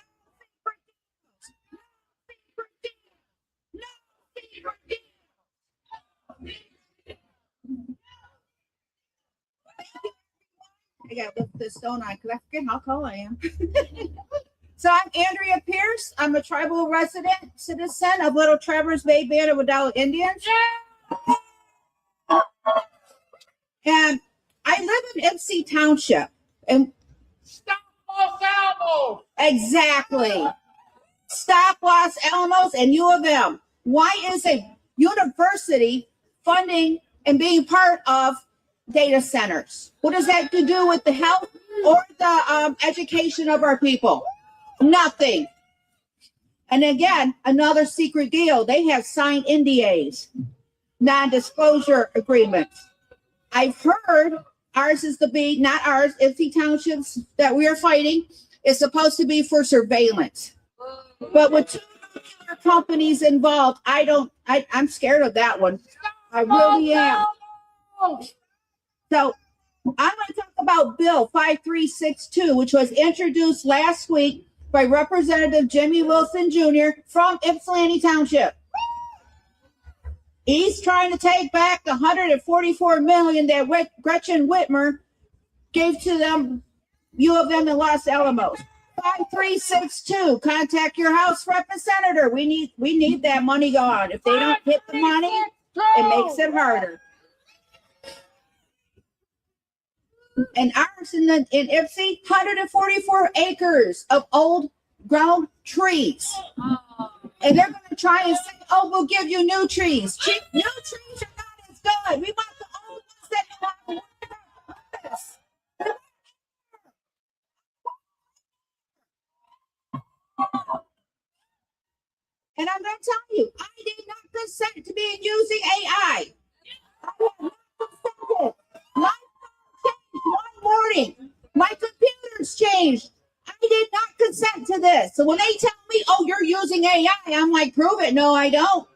I got to lift this stone on because I forget how tall I am. So I'm Andrea Pierce. I'm a tribal resident citizen of Little Traverse Bay Band of Wadala Indians. And I live in Ypsi Township. And stop Los Alamos! Exactly. Stop Los Alamos and U of M. Why is a university funding and being part of data centers? What does that have to do with the health or the education of our people? Nothing. And again, another secret deal. They have signed NDAs, non-disclosure agreements. I've heard ours is to be, not ours, Ypsi Townships that we are fighting is supposed to be for surveillance. But with two nuclear companies involved, I'm scared of that one. I really am. So I'm going to talk about Bill 5362, which was introduced last week by Representative Jimmy Wilson Jr. from Ypsilanti Township. He's trying to take back the $144 million that Gretchen Whitmer gave to them, U of M in Los Alamos. 5362, contact your House rep and senator. We need that money gone. If they don't hit the money, it makes it harder. And ours in Ypsi, 144 acres of old ground trees. And they're going to try and say, oh, we'll give you new trees. New trees are not as good. We want the old ones that know how to work this. And I'm going to tell you, I did not consent to be using AI. I have not consented. My one morning, my computer's changed. I did not consent to this. So when they tell me, oh, you're using AI, I'm like, prove it. No, I don't.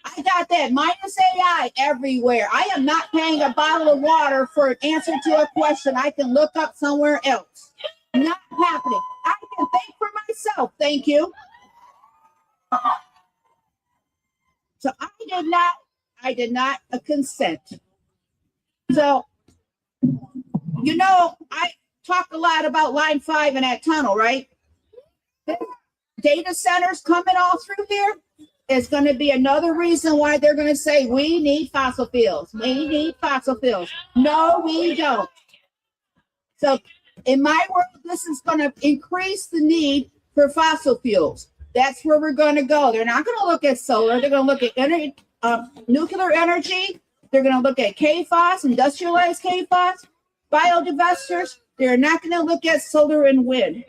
I got that minus AI everywhere. I am not paying a bottle of water for an answer to a question I can look up somewhere else. Not happening. I can think for myself. Thank you. So I did not consent. So, you know, I talk a lot about line 5 and that tunnel, right? Data centers coming all through here is going to be another reason why they're going to say we need fossil fuels. We need fossil fuels. No, we don't. So in my world, this is going to increase the need for fossil fuels. That's where we're going to go. They're not going to look at solar. They're going to look at nuclear energy. They're going to look at KFOS, industrialized KFOS, biodigesters. They're not going to look at solar and wind.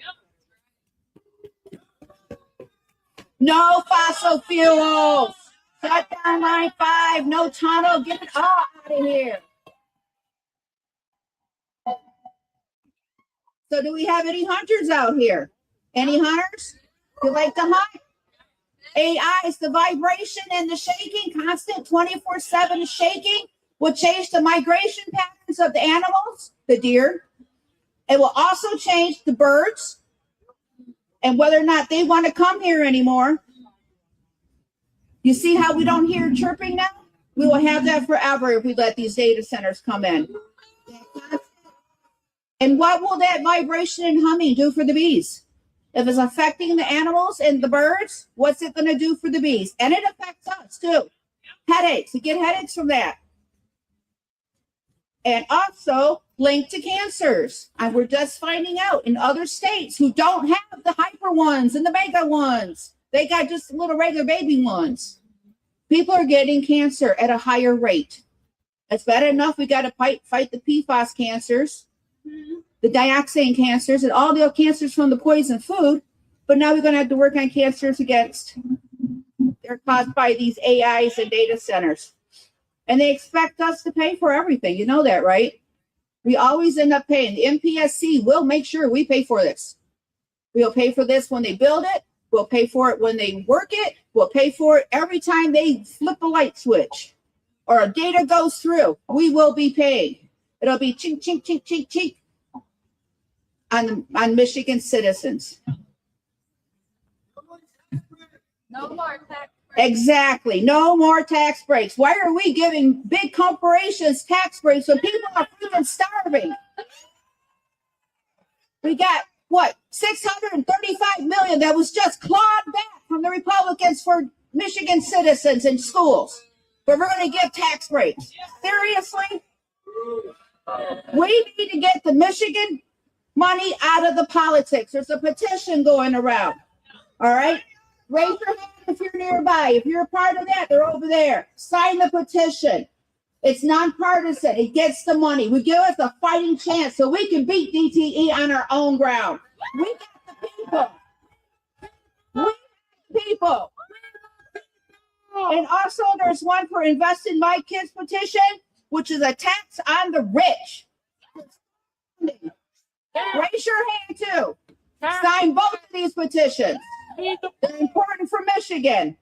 No fossil fuels. Shut down line 5. No tunnel. Get it all out of here. So do we have any hunters out here? Any hunters? You like to hunt? AI is the vibration and the shaking, constant 24/7 shaking will change the migration patterns of the animals, the deer. It will also change the birds and whether or not they want to come here anymore. You see how we don't hear chirping now? We will have that forever if we let these data centers come in. And what will that vibration and humming do for the bees? If it's affecting the animals and the birds, what's it going to do for the bees? And it affects us too. Headaches. You get headaches from that. And also linked to cancers. And we're just finding out in other states who don't have the hyper ones and the mega ones. They got just little regular baby ones. People are getting cancer at a higher rate. It's bad enough we got to fight the PFAS cancers, the dioxin cancers, and all the cancers from the poison food. But now we're going to have to work on cancers they're caused by these AIs and data centers. And they expect us to pay for everything. You know that, right? We always end up paying. The MPSC will make sure we pay for this. We'll pay for this when they build it. We'll pay for it when they work it. We'll pay for it every time they flip a light switch or a data goes through. We will be paying. It'll be chink, chink, chink, chink, chink on Michigan citizens.
No more tax.
Exactly. No more tax breaks. Why are we giving big corporations tax breaks when people are freaking starving? We got what, 635 million that was just clawed back from the Republicans for Michigan citizens and schools. But we're going to give tax breaks. Seriously? We need to get the Michigan money out of the politics. There's a petition going around. All right? Raise your hand if you're nearby. If you're a part of that, they're over there. Sign the petition. It's nonpartisan. It gets the money. We give us a fighting chance so we can beat DTE on our own ground. We got the people. We got the people. And also there's one for Invest in My Kids petition, which is a tax on the rich. Raise your hand too. Sign both of these petitions. They're important for Michigan.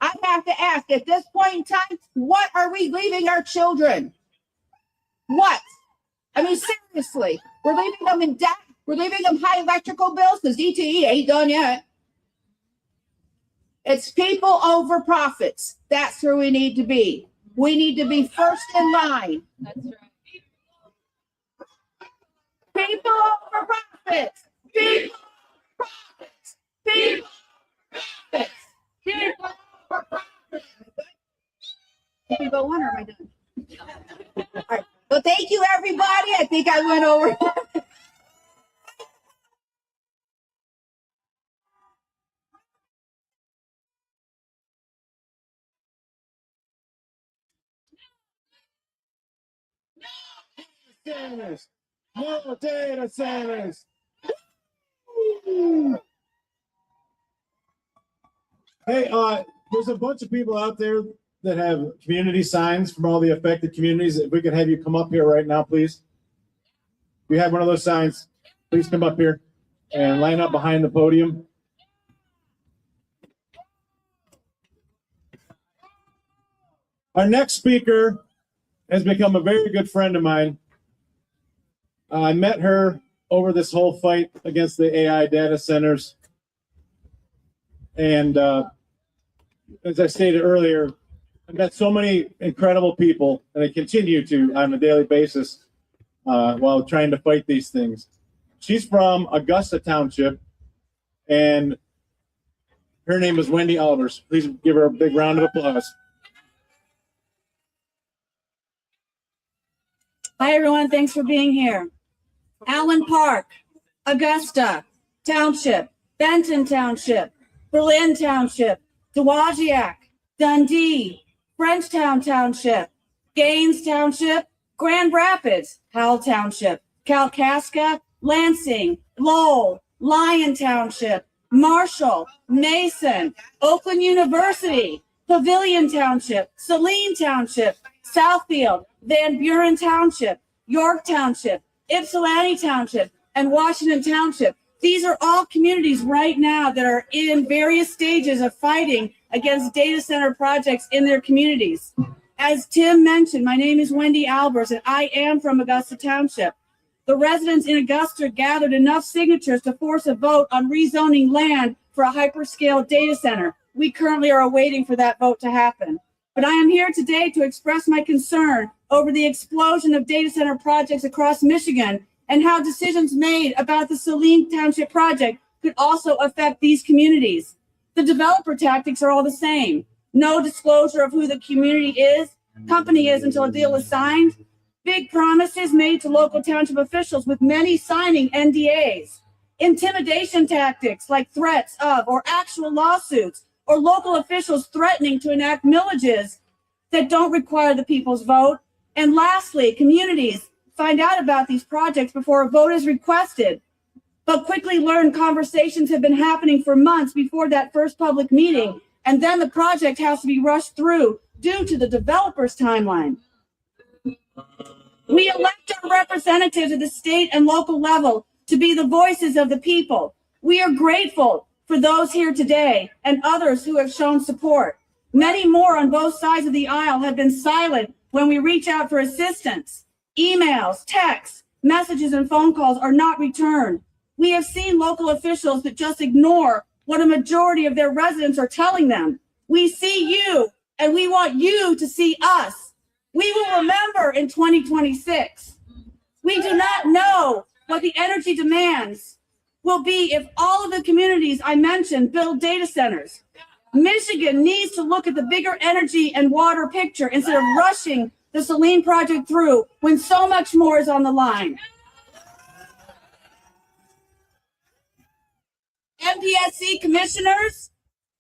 I have to ask, at this point in time, what are we leaving our children? What? I mean, seriously, we're leaving them in debt. We're leaving them high electrical bills because DTE ain't done yet. It's people over profits. That's where we need to be. We need to be first in line.
That's right.
People over profits. People over profits. People over profits. People over profits. Can we go on or am I done? All right. Well, thank you, everybody. I think I went over.
Centers. No data centers. Hey, there's a bunch of people out there that have community signs from all the affected communities. If we could have you come up here right now, please. If you have one of those signs, please come up here and line up behind the podium. Our next speaker has become a very good friend of mine. I met her over this whole fight against the AI data centers. And as I stated earlier, I've met so many incredible people, and I continue to on a daily basis while trying to fight these things. She's from Augusta Township, and her name is Wendy Albers. Please give her a big round of applause.
Hi, everyone. Thanks for being here. Allen Park, Augusta Township, Benton Township, Berlin Township, Dowagiac, Dundee, Frenchtown Township, Gaines Township, Grand Rapids, Howell Township, Kalkaska, Lansing, Lowell, Lyon Township, Marshall, Mason, Oakland University, Pavilion Township, Saline Township, Southfield, Van Buren Township, York Township, Ypsilanti Township, and Washington Township. These are all communities right now that are in various stages of fighting against data center projects in their communities. As Tim mentioned, my name is Wendy Albers, and I am from Augusta Township. The residents in Augusta gathered enough signatures to force a vote on rezoning land for a hyperscale data center. We currently are awaiting for that vote to happen. But I am here today to express my concern over the explosion of data center projects across Michigan and how decisions made about the Saline Township project could also affect these communities. The developer tactics are all the same. No disclosure of who the company is until a deal is signed. Big promises made to local township officials with many signing NDAs. Intimidation tactics like threats of or actual lawsuits or local officials threatening to enact millages that don't require the people's vote. And lastly, communities find out about these projects before a vote is requested, but quickly learn conversations have been happening for months before that first public meeting, and then the project has to be rushed through due to the developer's timeline. We elect our representatives at the state and local level to be the voices of the people. We are grateful for those here today and others who have shown support. Many more on both sides of the aisle have been silent when we reach out for assistance. Emails, texts, messages, and phone calls are not returned. We have seen local officials that just ignore what a majority of their residents are telling them. We see you, and we want you to see us. We will remember in 2026. We do not know what the energy demands will be if all of the communities I mentioned build data centers. Michigan needs to look at the bigger energy and water picture instead of rushing the Saline project through when so much more is on the line. MPSC commissioners,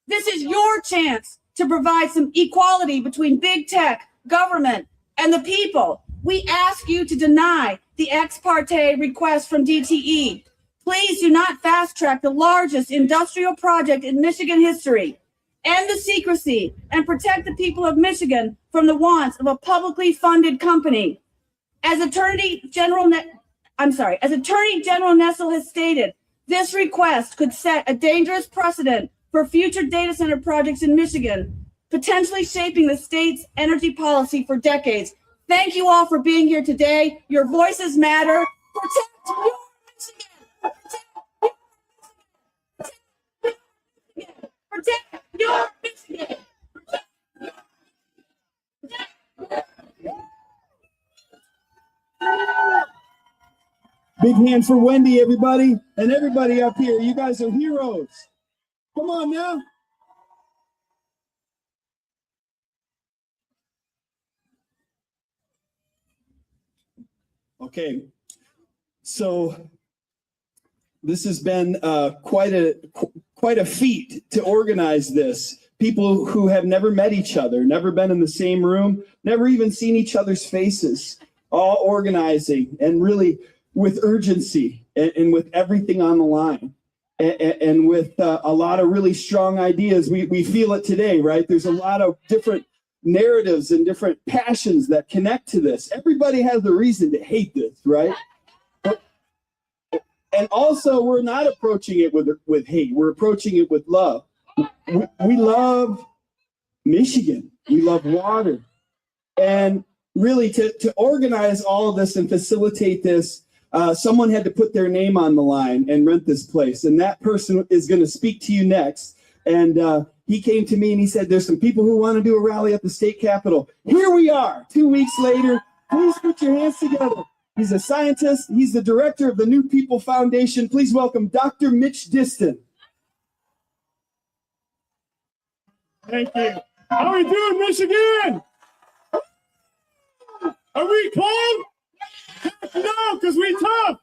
this is your chance to provide some equality between big tech, government, and the people. We ask you to deny the ex parte request from DTE. Please do not fast track the largest industrial project in Michigan history. End the secrecy and protect the people of Michigan from the wants of a publicly funded company. As Attorney General Nessel has stated, this request could set a dangerous precedent for future data center projects in Michigan, potentially shaping the state's energy policy for decades. Thank you all for being here today. Your voices matter. Protect your Michigan. Protect your Michigan.
Big hand for Wendy, everybody, and everybody up here. You guys are heroes. Come on now. Okay, so this has been quite a feat to organize this. People who have never met each other, never been in the same room, never even seen each other's faces, all organizing and really with urgency and with everything on the line and with a lot of really strong ideas. We feel it today, right? There's a lot of different narratives and different passions that connect to this. Everybody has a reason to hate this, right? And also, we're not approaching it with hate. We're approaching it with love. We love Michigan. We love water. And really, to organize all of this and facilitate this, someone had to put their name on the line and rent this place. And that person is going to speak to you next. And he came to me and he said, there's some people who want to do a rally at the state capitol. Here we are, 2 weeks later. Please put your hands together. He's a scientist. He's the director of the New People Foundation. Please welcome Dr. Mitch Diston.
Thank you. How are we doing, Michigan? Are we cold? No, because we tough.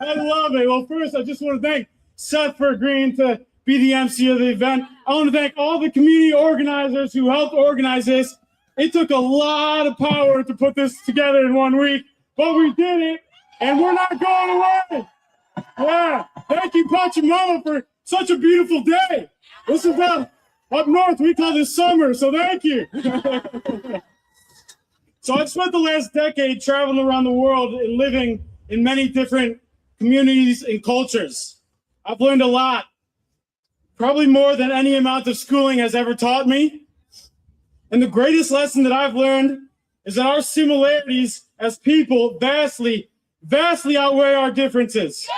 I love it. Well, first, I just want to thank Seth for agreeing to be the MC of the event. I want to thank all the community organizers who helped organize this. It took a lot of power to put this together in 1 week, but we did it, and we're not going away. Yeah, thank you, Pachamama, for such a beautiful day. This is up north. We call this summer, so thank you. So I've spent the last decade traveling around the world and living in many different communities and cultures. I've learned a lot, probably more than any amount of schooling has ever taught me. And the greatest lesson that I've learned is that our similarities as people vastly, vastly outweigh our differences.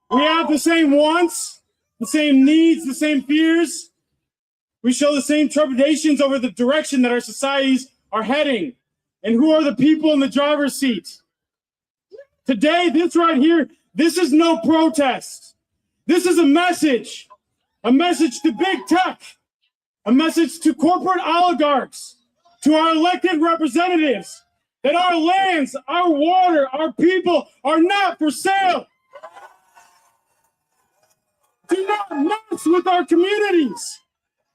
We have the same wants, the same needs, the same fears. We show the same trepidations over the direction that our societies are heading. And who are the people in the driver's seat? Today, this right here, this is no protest. This is a message to big tech, a message to corporate oligarchs, to our elected representatives, that our lands, our water, our people are not for sale. Do not mess with our communities.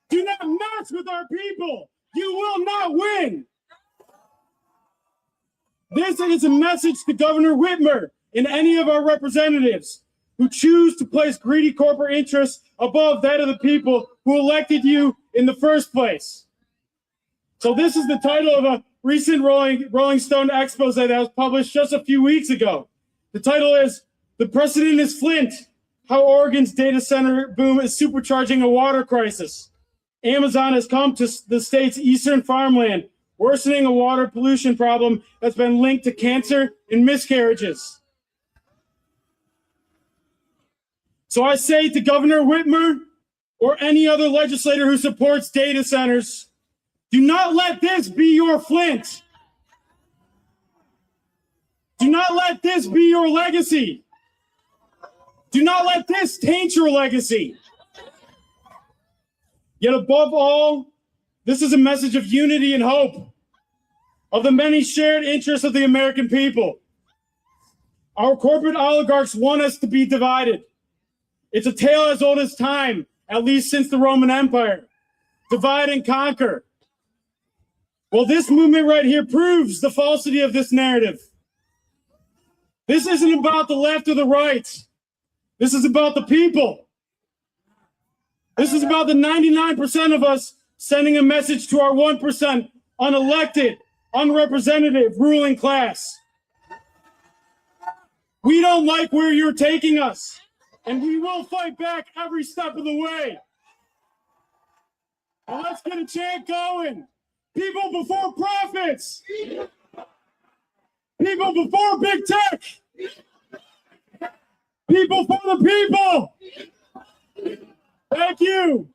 Do not mess with our people. You will not win. This is a message to Governor Whitmer and any of our representatives who choose to place greedy corporate interests above that of the people who elected you in the first place. So this is the title of a recent Rolling Stone expose that was published just a few weeks ago. The title is "The Precedent is Flint: How Oregon's Data Center Boom is Supercharging a Water Crisis. Amazon has come to the state's eastern farmland, worsening a water pollution problem that's been linked to cancer and miscarriages." So I say to Governor Whitmer or any other legislator who supports data centers, do not let this be your Flint. Do not let this be your legacy. Do not let this taint your legacy. Yet above all, this is a message of unity and hope, of the many shared interests of the American people. Our corporate oligarchs want us to be divided. It's a tale as old as time, at least since the Roman Empire. Divide and conquer. Well, this movement right here proves the falsity of this narrative. This isn't about the left or the right. This is about the people. This is about the 99% of us sending a message to our 1% unelected, unrepresentative ruling class. We don't like where you're taking us, and we will fight back every step of the way. Well, let's get a chant going. People before profits. People before big tech. People for the people. Thank you.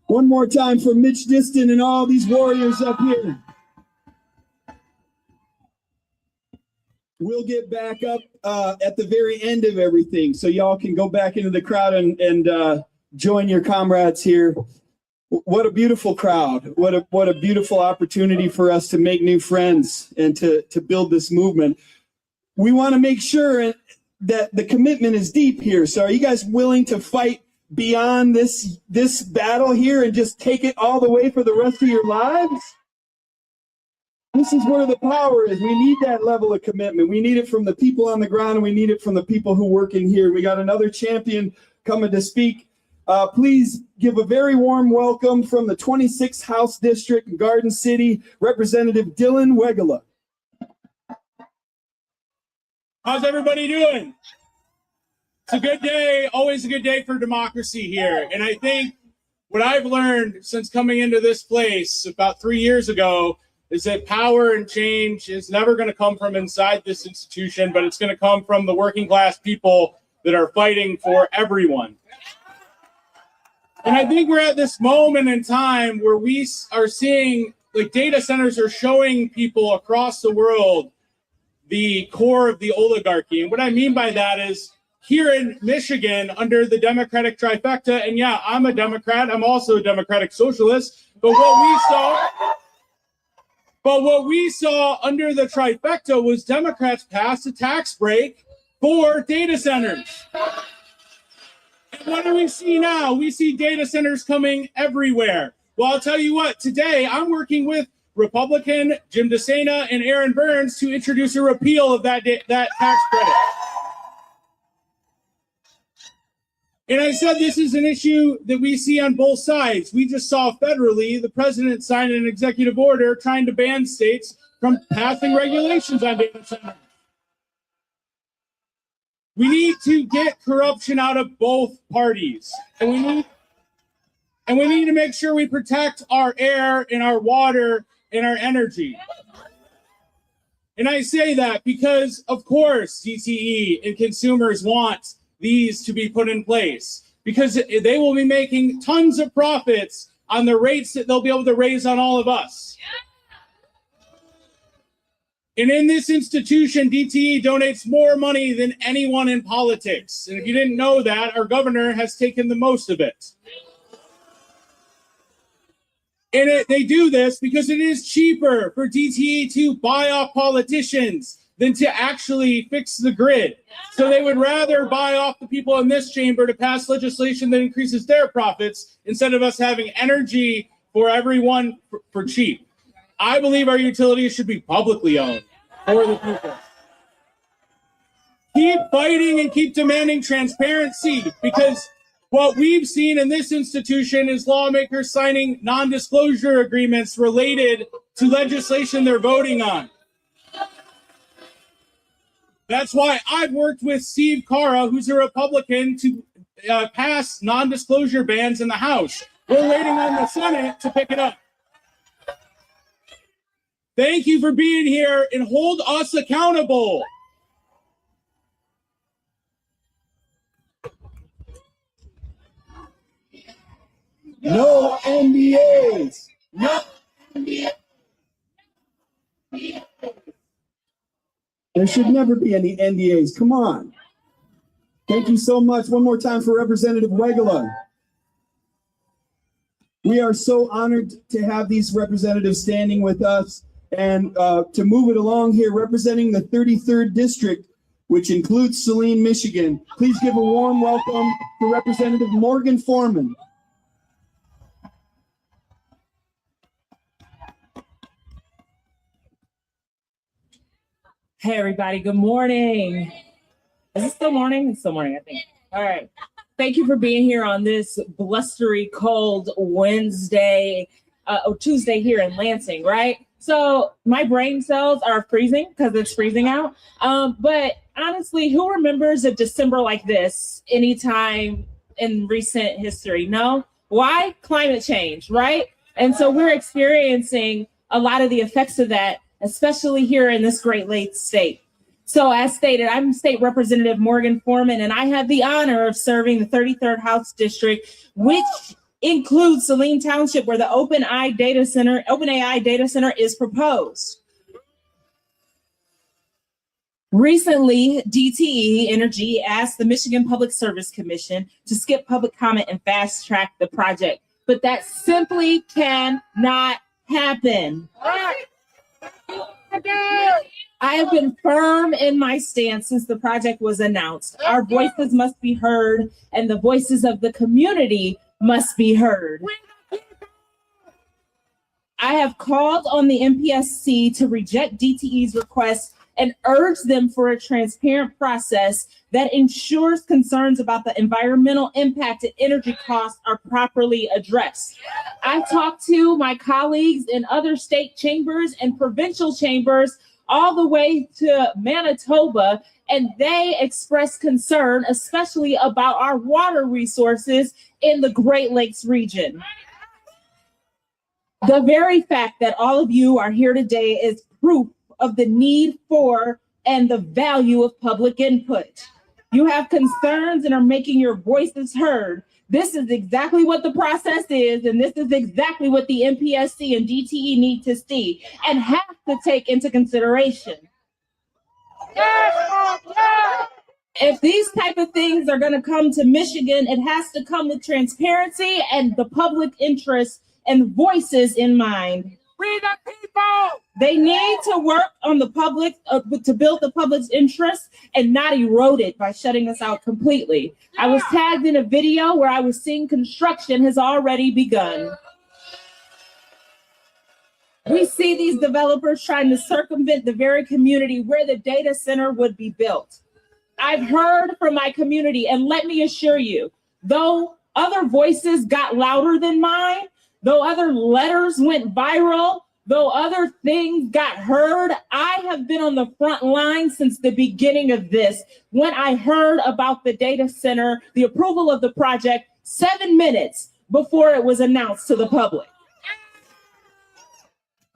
One more time for Mitch Diston and all these warriors up here. We'll get back up at the very end of everything, so y'all can go back into the crowd and join your comrades here. What a beautiful crowd. What a beautiful opportunity for us to make new friends and to build this movement. We want to make sure that the commitment is deep here. So are you guys willing to fight beyond this battle here and just take it all the way for the rest of your lives? This is where the power is. We need that level of commitment. We need it from the people on the ground, and we need it from the people who work in here. We got another champion coming to speak. Please give a very warm welcome from the 26th House District in Garden City, Representative Dylan Wegela.
How's everybody doing? It's a good day, always a good day for democracy here. And I think what I've learned since coming into this place about 3 years ago is that power and change is never going to come from inside this institution, but it's going to come from the working class people that are fighting for everyone. And I think we're at this moment in time where we are seeing, like, data centers are showing people across the world the core of the oligarchy. And what I mean by that is here in Michigan under the Democratic trifecta, and yeah, I'm a Democrat, I'm also a Democratic socialist, but what we saw under the trifecta was Democrats pass a tax break for data centers. And what do we see now? We see data centers coming everywhere. Well, I'll tell you what, today I'm working with Republican Jim DeSena and Aaron Burns to introduce a repeal of that tax credit. And I said this is an issue that we see on both sides. We just saw federally the president sign an executive order trying to ban states from passing regulations on data centers. We need to get corruption out of both parties. And we need to make sure we protect our air and our water and our energy. And I say that because, of course, DTE and consumers want these to be put in place. because they will be making tons of profits on the rates that they'll be able to raise on all of us. And in this institution, DTE donates more money than anyone in politics. And if you didn't know that, our governor has taken the most of it. And they do this because it is cheaper for DTE to buy off politicians than to actually fix the grid. So they would rather buy off the people in this chamber to pass legislation that increases their profits instead of us having energy for everyone for cheap. I believe our utilities should be publicly owned for the people. Keep fighting and keep demanding transparency, because what we've seen in this institution is lawmakers signing non-disclosure agreements related to legislation they're voting on. That's why I've worked with Steve Carra, who's a Republican, to pass non-disclosure bans in the House. We're waiting on the Senate to pick it up. Thank you for being here, and hold us accountable.
No NDAs. No NDAs. There should never be any NDAs. Come on. Thank you so much. One more time for Representative Wegela. We are so honored to have these representatives standing with us. And to move it along here, representing the 33rd District, which includes Saline, Michigan, please give a warm welcome to Representative Morgan Foreman.
Hey, everybody. Good morning. Is it still morning? It's still morning, I think. All right. Thank you for being here on this blustery, cold Wednesday or Tuesday here in Lansing, right? So my brain cells are freezing because it's freezing out. But honestly, who remembers a December like this anytime in recent history? No? Why? Climate change, right? And so we're experiencing a lot of the effects of that, especially here in this Great Lakes state. So as stated, I'm State Representative Morgan Foreman, and I have the honor of serving the 33rd House District, which includes Saline Township, where the OpenAI data center is proposed. Recently, DTE Energy asked the Michigan Public Service Commission to skip public comment and fast track the project, but that simply cannot happen. I have been firm in my stance since the project was announced. Our voices must be heard, and the voices of the community must be heard. I have called on the MPSC to reject DTE's request and urge them for a transparent process that ensures concerns about the environmental impact and energy costs are properly addressed. I've talked to my colleagues in other state chambers and provincial chambers all the way to Manitoba, and they express concern, especially about our water resources in the Great Lakes region. The very fact that all of you are here today is proof of the need for and the value of public input. You have concerns and are making your voices heard. This is exactly what the process is, and this is exactly what the MPSC and DTE need to see and have to take into consideration. If these type of things are going to come to Michigan, it has to come with transparency and the public interest and voices in mind. We the people. They need to work on the public to build the public's interest and not erode it by shutting us out completely. I was tagged in a video where I was seeing construction has already begun. We see these developers trying to circumvent the very community where the data center would be built. I've heard from my community, and let me assure you, though other voices got louder than mine, though other letters went viral, though other things got heard, I have been on the front line since the beginning of this. When I heard about the data center, the approval of the project, 7 minutes before it was announced to the public.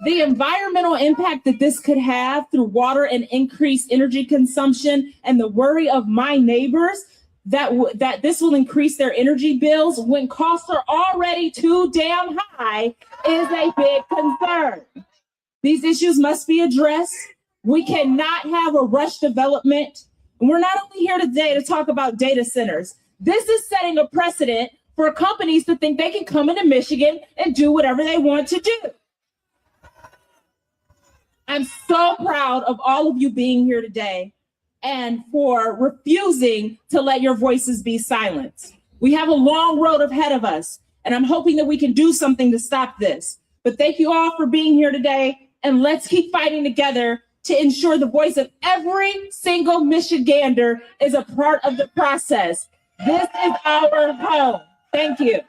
The environmental impact that this could have through water and increased energy consumption and the worry of my neighbors, that this will increase their energy bills when costs are already too damn high is a big concern. These issues must be addressed. We cannot have a rush development. And we're not only here today to talk about data centers. This is setting a precedent for companies to think they can come into Michigan and do whatever they want to do. I'm so proud of all of you being here today and for refusing to let your voices be silenced. We have a long road ahead of us, and I'm hoping that we can do something to stop this. But thank you all for being here today, and let's keep fighting together to ensure the voice of every single Michigander is a part of the process. This is our home. Thank you.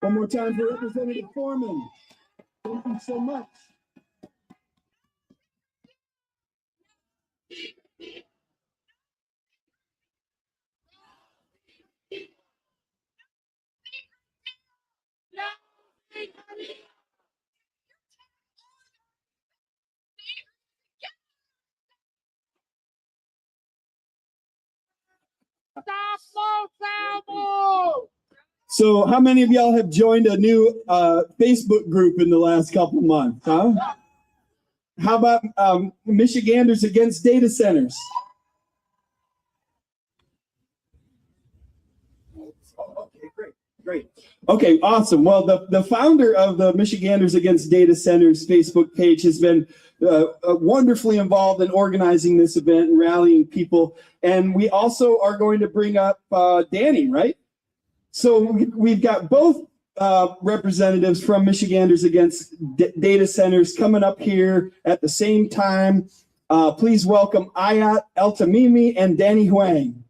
One more time for Representative Foreman. Thank you so much. So how many of y'all have joined a new Facebook group in the last couple months, huh? How about Michiganders Against Data Centers? Okay, great. Okay, awesome. Well, the founder of the Michiganders Against Data Centers Facebook page has been wonderfully involved in organizing this event and rallying people. And we also are going to bring up Danny, right? So we've got both representatives from Michiganders Against Data Centers coming up here at the same time. Please welcome Ayat El-Tamimi and Danny Huang.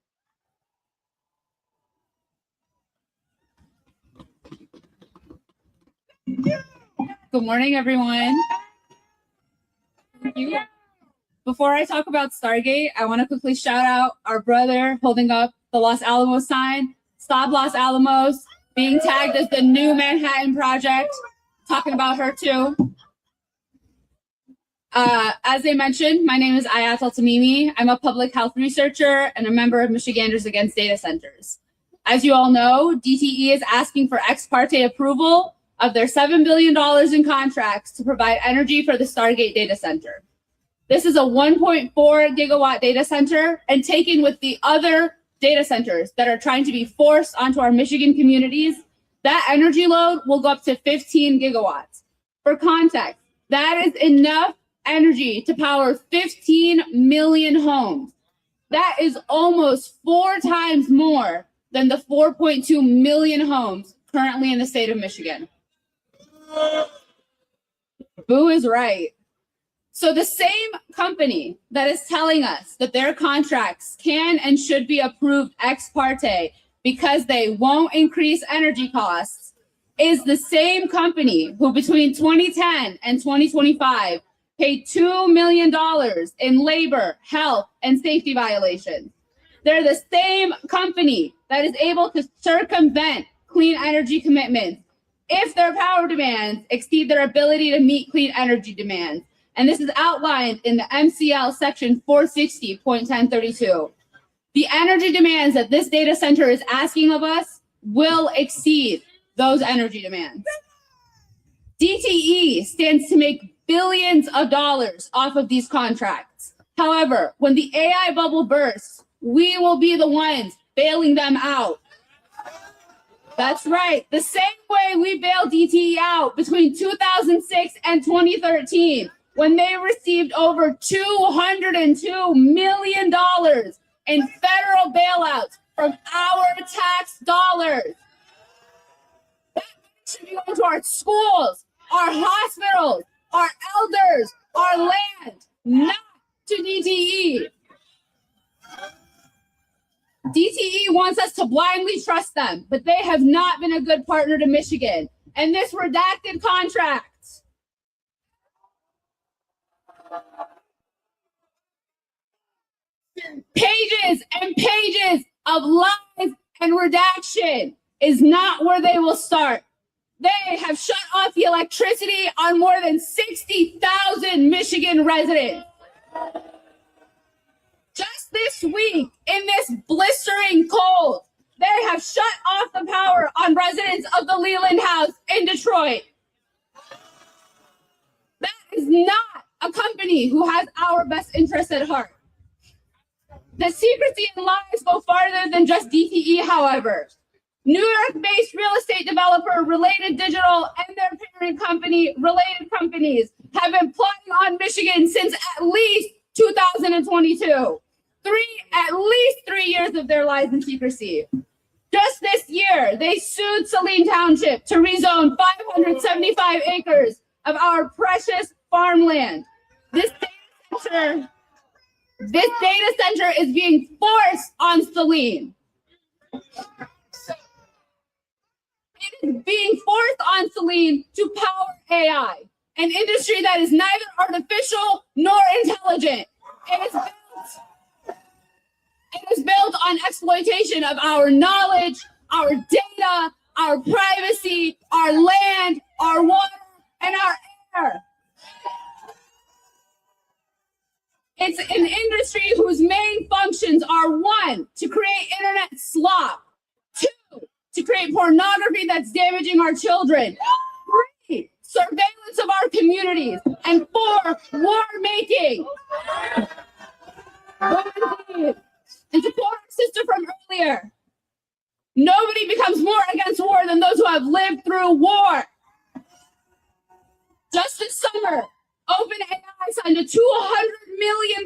Good morning, everyone. Thank you. Before I talk about Stargate, I want to quickly shout out our brother holding up the Los Alamos sign. Stop Los Alamos, being tagged as the new Manhattan Project. Talking about her too. As they mentioned, my name is Ayat El-Tamimi. I'm a public health researcher and a member of Michiganders Against Data Centers. As you all know, DTE is asking for ex parte approval of their $7 billion in contracts to provide energy for the Stargate data center. This is a 1.4 gigawatt data center, and taken with the other data centers that are trying to be forced onto our Michigan communities, that energy load will go up to 15 gigawatts. For context, that is enough energy to power 15 million homes. That is almost 4 times more than the 4.2 million homes currently in the state of Michigan. Boo is right. So the same company that is telling us that their contracts can and should be approved ex parte because they won't increase energy costs is the same company who between 2010 and 2025 paid $2 million in labor, health, and safety violations. They're the same company that is able to circumvent clean energy commitments if their power demands exceed their ability to meet clean energy demands. And this is outlined in the MCL section 460.1032. The energy demands that this data center is asking of us will exceed those energy demands. DTE stands to make billions of dollars off of these contracts. However, when the AI bubble bursts, we will be the ones bailing them out. That's right. The same way we bailed DTE out between 2006 and 2013, when they received over $202 million in federal bailouts from our tax dollars. That should be going to our schools, our hospitals, our elders, our land, not to DTE. DTE wants us to blindly trust them, but they have not been a good partner to Michigan. And this redacted contract pages and pages of lies and redaction is not where they will start. They have shut off the electricity on more than 60,000 Michigan residents. this week, in this blistering cold, they have shut off the power on residents of the Leland House in Detroit. That is not a company who has our best interests at heart. The secrecy and lies go farther than just DTE, however. New York-based real estate developer Related Digital and their parent company, Related Companies, have been plotting on Michigan since at least 2022. At least 3 years of their lies and secrecy. Just this year, they sued Saline Township to rezone 575 acres of our precious farmland. This data center is being forced on Saline. It is being forced on Saline to power AI, an industry that is neither artificial nor intelligent. It is built on exploitation of our knowledge, our data, our privacy, our land, our water, and our air. It's an industry whose main functions are: 1, to create internet slop; 2, to create pornography that's damaging our children; 3, surveillance of our communities; and 4, war making. And to quote our sister from earlier, nobody becomes more against war than those who have lived through war. Just this summer, OpenAI signed a $200 million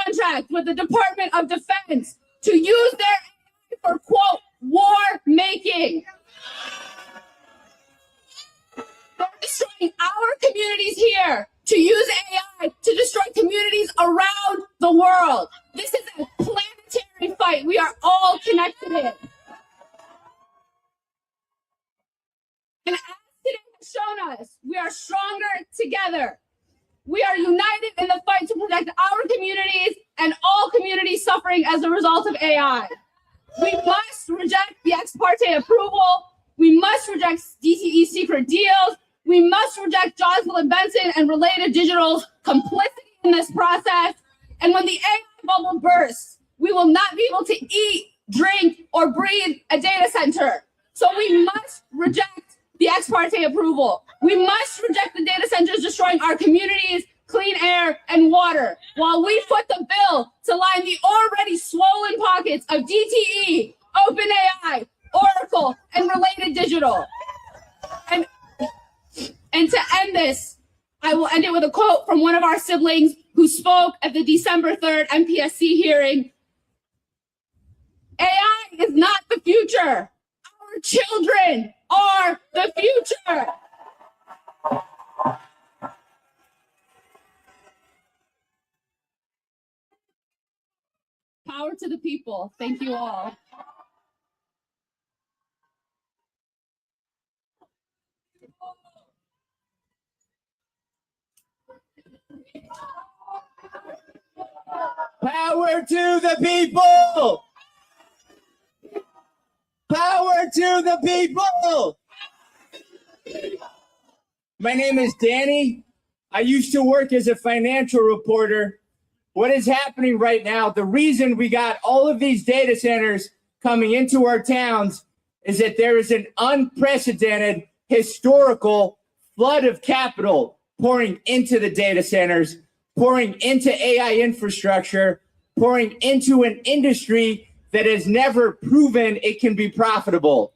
contract with the Department of Defense to use their AI for, quote, war making. They're destroying our communities here to use AI to destroy communities around the world. This is a planetary fight we are all connected in. And as today has shown us, we are stronger together. We are united in the fight to protect our communities and all communities suffering as a result of AI. We must reject the ex parte approval. We must reject DTE secret deals. We must reject Jocelyn Benson and Related Digital's complicity in this process. And when the AI bubble bursts, we will not be able to eat, drink, or breathe a data center. So we must reject the ex parte approval. We must reject the data centers destroying our communities, clean air, and water, while we foot the bill to line the already swollen pockets of DTE, OpenAI, Oracle, and Related Digital. And to end this, I will end it with a quote from one of our siblings who spoke at the December 3rd MPSC hearing. AI is not the future. Our children are the future. Power to the people. Thank you all.
Power to the people! Power to the people! My name is Danny. I used to work as a financial reporter. What is happening right now, the reason we got all of these data centers coming into our towns is that there is an unprecedented historical flood of capital pouring into the data centers, pouring into AI infrastructure, pouring into an industry that has never proven it can be profitable.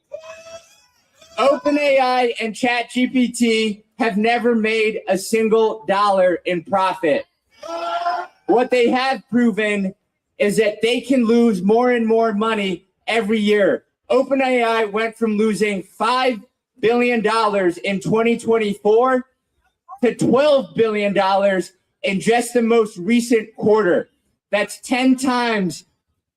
OpenAI and ChatGPT have never made a single dollar in profit. What they have proven is that they can lose more and more money every year. OpenAI went from losing $5 billion in 2024 to $12 billion in just the most recent quarter. That's 10 times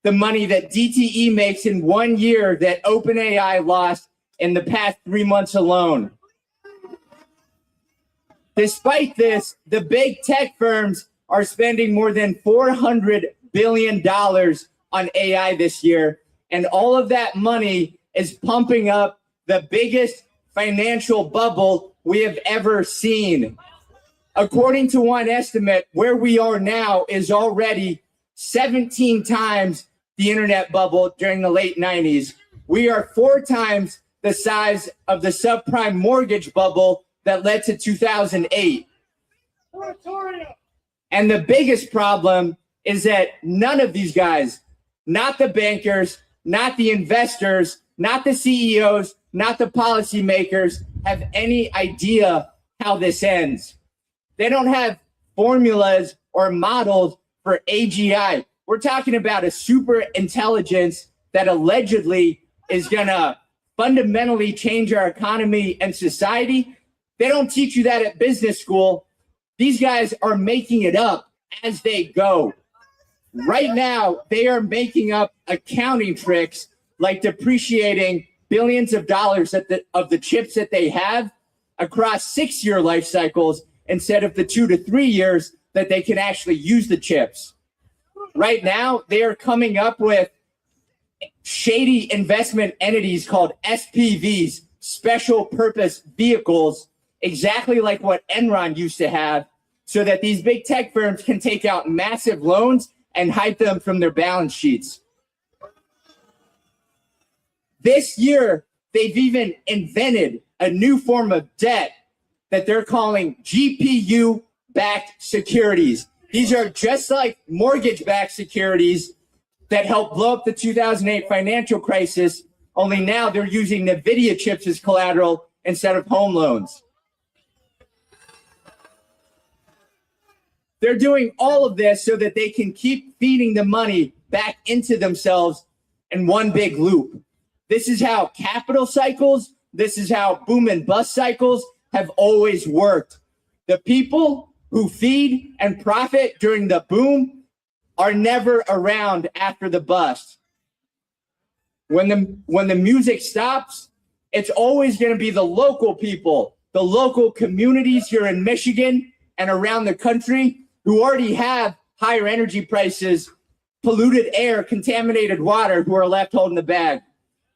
the money that DTE makes in 1 year that OpenAI lost in the past 3 months alone. Despite this, the big tech firms are spending more than $400 billion on AI this year, and all of that money is pumping up the biggest financial bubble we have ever seen. According to one estimate, where we are now is already 17 times the internet bubble during the late 90s. We are 4 times the size of the subprime mortgage bubble that led to 2008. And the biggest problem is that none of these guys, not the bankers, not the investors, not the CEOs, not the policymakers, have any idea how this ends. They don't have formulas or models for AGI. We're talking about a super intelligence that allegedly is going to fundamentally change our economy and society. They don't teach you that at business school. These guys are making it up as they go. Right now, they are making up accounting tricks like depreciating billions of dollars of the chips that they have across 6-year life cycles instead of the 2 to 3 years that they can actually use the chips. Right now, they are coming up with shady investment entities called SPVs, special purpose vehicles, exactly like what Enron used to have, so that these big tech firms can take out massive loans and hide them from their balance sheets. This year, they've even invented a new form of debt that they're calling GPU-backed securities. These are just like mortgage-backed securities that helped blow up the 2008 financial crisis, only now they're using NVIDIA chips as collateral instead of home loans. They're doing all of this so that they can keep feeding the money back into themselves in one big loop. This is how capital cycles, this is how boom and bust cycles have always worked. The people who feed and profit during the boom are never around after the bust. When the music stops, it's always going to be the local people, the local communities here in Michigan and around the country who already have higher energy prices, polluted air, contaminated water, who are left holding the bag.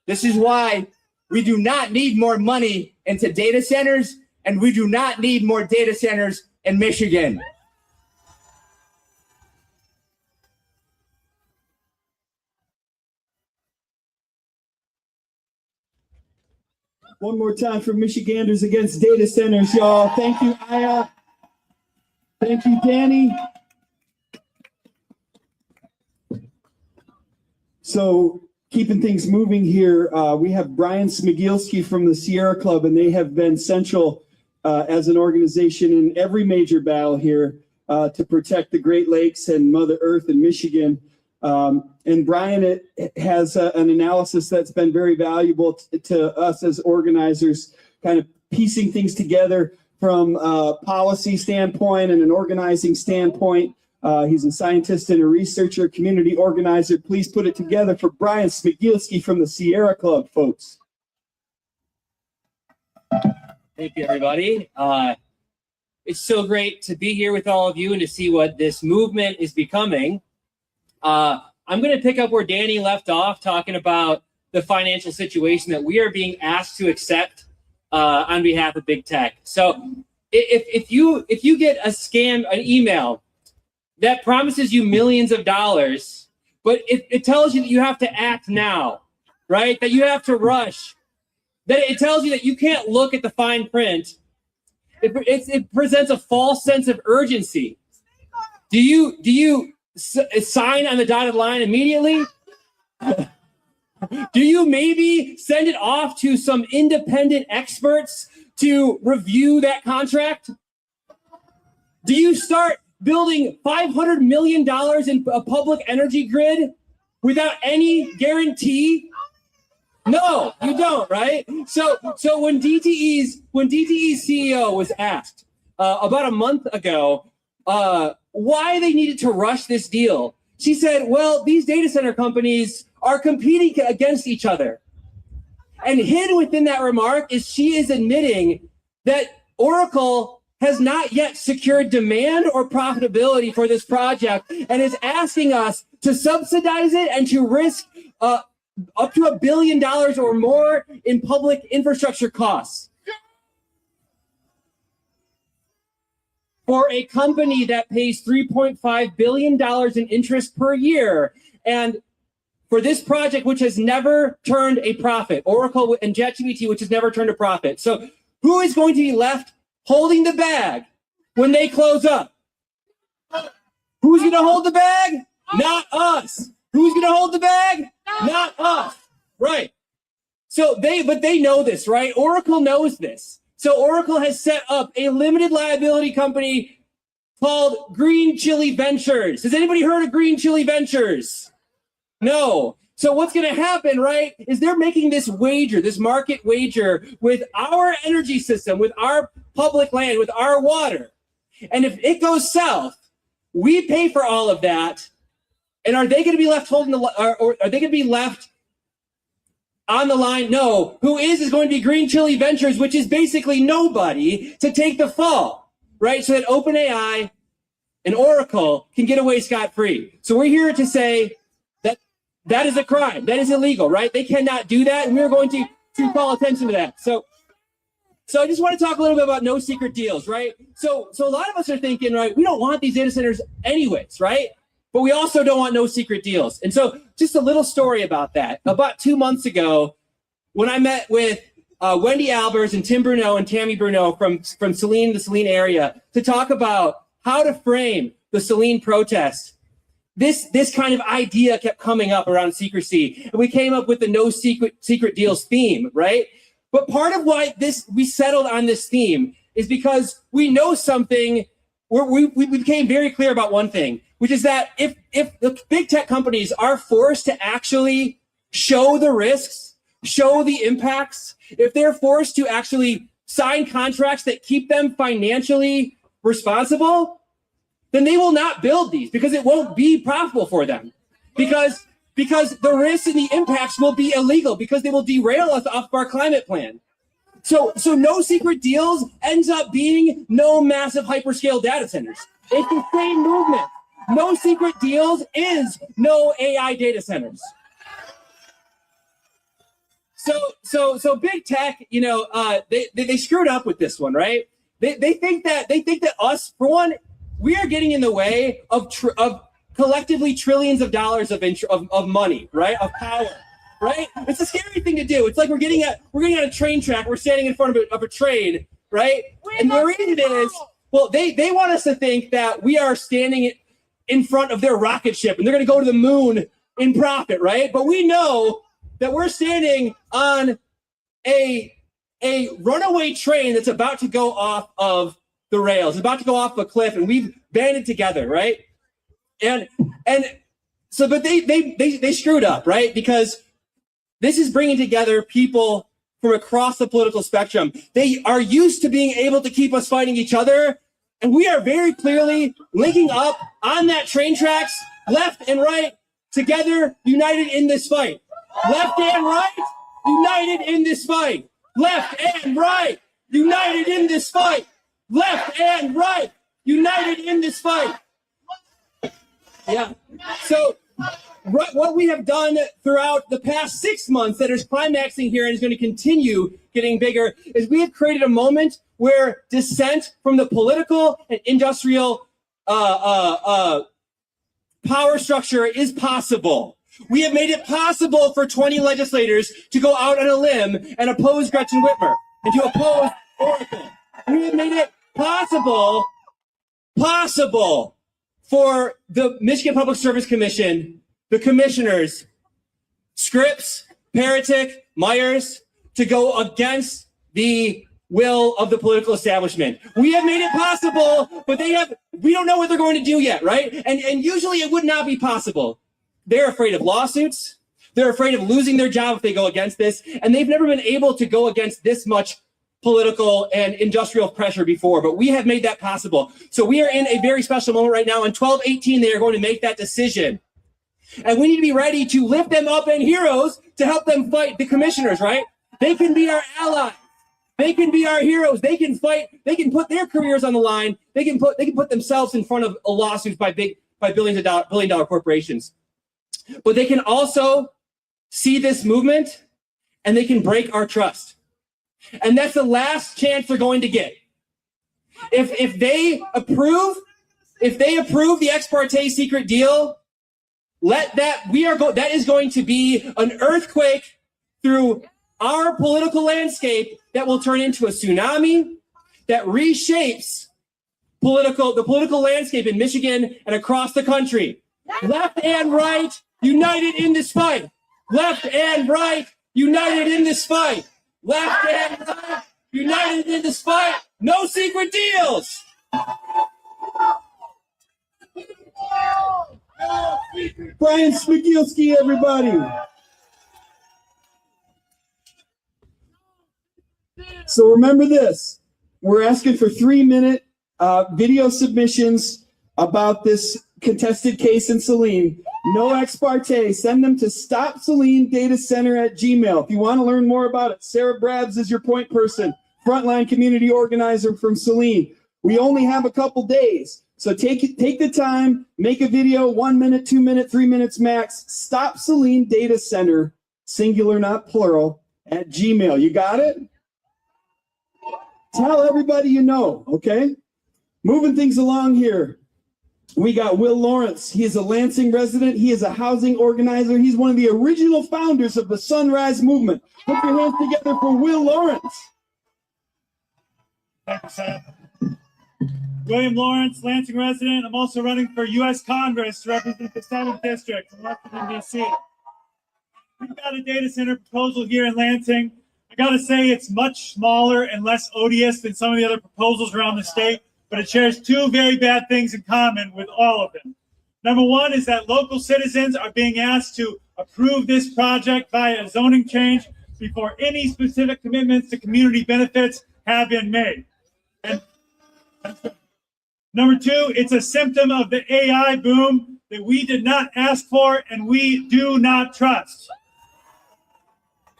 This is why we do not need more money into data centers, and we do not need more data centers in Michigan.
One more time for Michiganders against data centers, y'all. Thank you, Aya. Thank you, Danny. So, keeping things moving here, we have Brian Smigielski from the Sierra Club, and they have been central as an organization in every major battle here to protect the Great Lakes and Mother Earth in Michigan. And Brian has an analysis that's been very valuable to us as organizers, kind of piecing things together from a policy standpoint and an organizing standpoint. He's a scientist and a researcher, community organizer. Please put it together for Brian Smigielski from the Sierra Club, folks.
Thank you, everybody. It's so great to be here with all of you and to see what this movement is becoming. I'm going to pick up where Danny left off, talking about the financial situation that we are being asked to accept on behalf of big tech. So if you get an email that promises you millions of dollars, but it tells you that you have to act now, right? That you have to rush. That it tells you that you can't look at the fine print. It presents a false sense of urgency. Do you sign on the dotted line immediately? Do you maybe send it off to some independent experts to review that contract? Do you start building $500 million in a public energy grid without any guarantee? No, you don't, right? So when DTE's CEO was asked about a month ago why they needed to rush this deal, she said, well, these data center companies are competing against each other. And hidden within that remark is she is admitting that Oracle has not yet secured demand or profitability for this project and is asking us to subsidize it and to risk up to $1 billion or more in public infrastructure costs. for a company that pays $3.5 billion in interest per year. And for this project, which has never turned a profit, Oracle and ChatGPT, which has never turned a profit. So who is going to be left holding the bag when they close up? Who's going to hold the bag? Not us. Who's going to hold the bag? Not us. Right. But they know this, right? Oracle knows this. So Oracle has set up a limited liability company called Green Chili Ventures. Has anybody heard of Green Chili Ventures? No. So what's going to happen, right, is they're making this wager, this market wager with our energy system, with our public land, with our water. And if it goes south, we pay for all of that. And are they going to be left holding or are they going to be left on the line? No. Who is going to be Green Chili Ventures, which is basically nobody, to take the fall, right? So that OpenAI and Oracle can get away scot-free. So we're here to say that is a crime. That is illegal, right? They cannot do that, and we're going to call attention to that. So I just want to talk a little bit about no secret deals, right? So a lot of us are thinking, right, we don't want these data centers anyways, right? But we also don't want no secret deals. And so just a little story about that. About 2 months ago, when I met with Wendy Albers and Tim Bruno and Tammy Bruno from Saline, the Saline area, to talk about how to frame the Saline protest, this kind of idea kept coming up around secrecy. And we came up with the no secret deals theme, right? But part of why we settled on this theme is because we know something. We became very clear about one thing, which is that if the big tech companies are forced to actually show the risks, show the impacts, if they're forced to actually sign contracts that keep them financially responsible, then they will not build these because it won't be profitable for them. Because the risks and the impacts will be illegal because they will derail us off of our climate plan. So no secret deals ends up being no massive hyperscale data centers. It's the same movement. No secret deals is no AI data centers. So big tech, they screwed up with this one, right? They think that us, for one, we are getting in the way of collectively trillions of dollars of money, right? Of power, right? It's a scary thing to do. It's like we're getting on a train track. We're standing in front of a train, right? And the reason is, well, they want us to think that we are standing in front of their rocket ship and they're going to go to the moon in profit, right? But we know that we're standing on a runaway train that's about to go off of the rails, it's about to go off a cliff, and we've banded together, right? And so, but they screwed up, right? Because this is bringing together people from across the political spectrum. They are used to being able to keep us fighting each other, and we are very clearly linking up on that train tracks, left and right, together, united in this fight. Left and right, united in this fight. Left and right, united in this fight. Left and right, united in this fight. Yeah. So what we have done throughout the past 6 months that is climaxing here and is going to continue getting bigger is we have created a moment where dissent from the political and industrial power structure is possible. We have made it possible for 20 legislators to go out on a limb and oppose Gretchen Whitmer and to oppose Oracle. We have made it possible for the Michigan Public Service Commission, the commissioners, Scripps, Paratic, Myers, to go against the will of the political establishment. We have made it possible, but we don't know what they're going to do yet, right? And usually it would not be possible. They're afraid of lawsuits. They're afraid of losing their job if they go against this. And they've never been able to go against this much political and industrial pressure before, but we have made that possible. So we are in a very special moment right now. In 12/18, they are going to make that decision. And we need to be ready to lift them up and heroes to help them fight the commissioners, right? They can be our allies. They can be our heroes. They can fight. They can put their careers on the line. They can put themselves in front of lawsuits by billion-dollar corporations. But they can also see this movement and they can break our trust. And that's the last chance they're going to get. If they approve the ex parte secret deal, that is going to be an earthquake through our political landscape that will turn into a tsunami that reshapes the political landscape in Michigan and across the country. Left and right, united in this fight. Left and right, united in this fight. Left and right, united in this fight. No secret deals.
Brian Smigielski, everybody. So remember this. We're asking for 3-minute video submissions about this contested case in Saline. No ex parte. Send them to stopsalinedatacenter@gmail. If you want to learn more about it, Sarah Brabs is your point person, frontline community organizer from Saline. We only have a couple days. So take the time, make a video, 1 minute, 2 minutes, 3 minutes max. Stop Saline Data Center, singular, not plural, @gmail. You got it? Tell everybody you know, okay? Moving things along here. We got Will Lawrence. He is a Lansing resident. He is a housing organizer. He's one of the original founders of the Sunrise Movement. Put your hands together for Will Lawrence.
Thank you, Sam. William Lawrence, Lansing resident. I'm also running for U.S. Congress to represent the 7th District in Washington, D.C. We've got a data center proposal here in Lansing. I got to say it's much smaller and less odious than some of the other proposals around the state, but it shares two very bad things in common with all of them. Number one is that local citizens are being asked to approve this project via a zoning change before any specific commitments to community benefits have been made. And number two, it's a symptom of the AI boom that we did not ask for and we do not trust.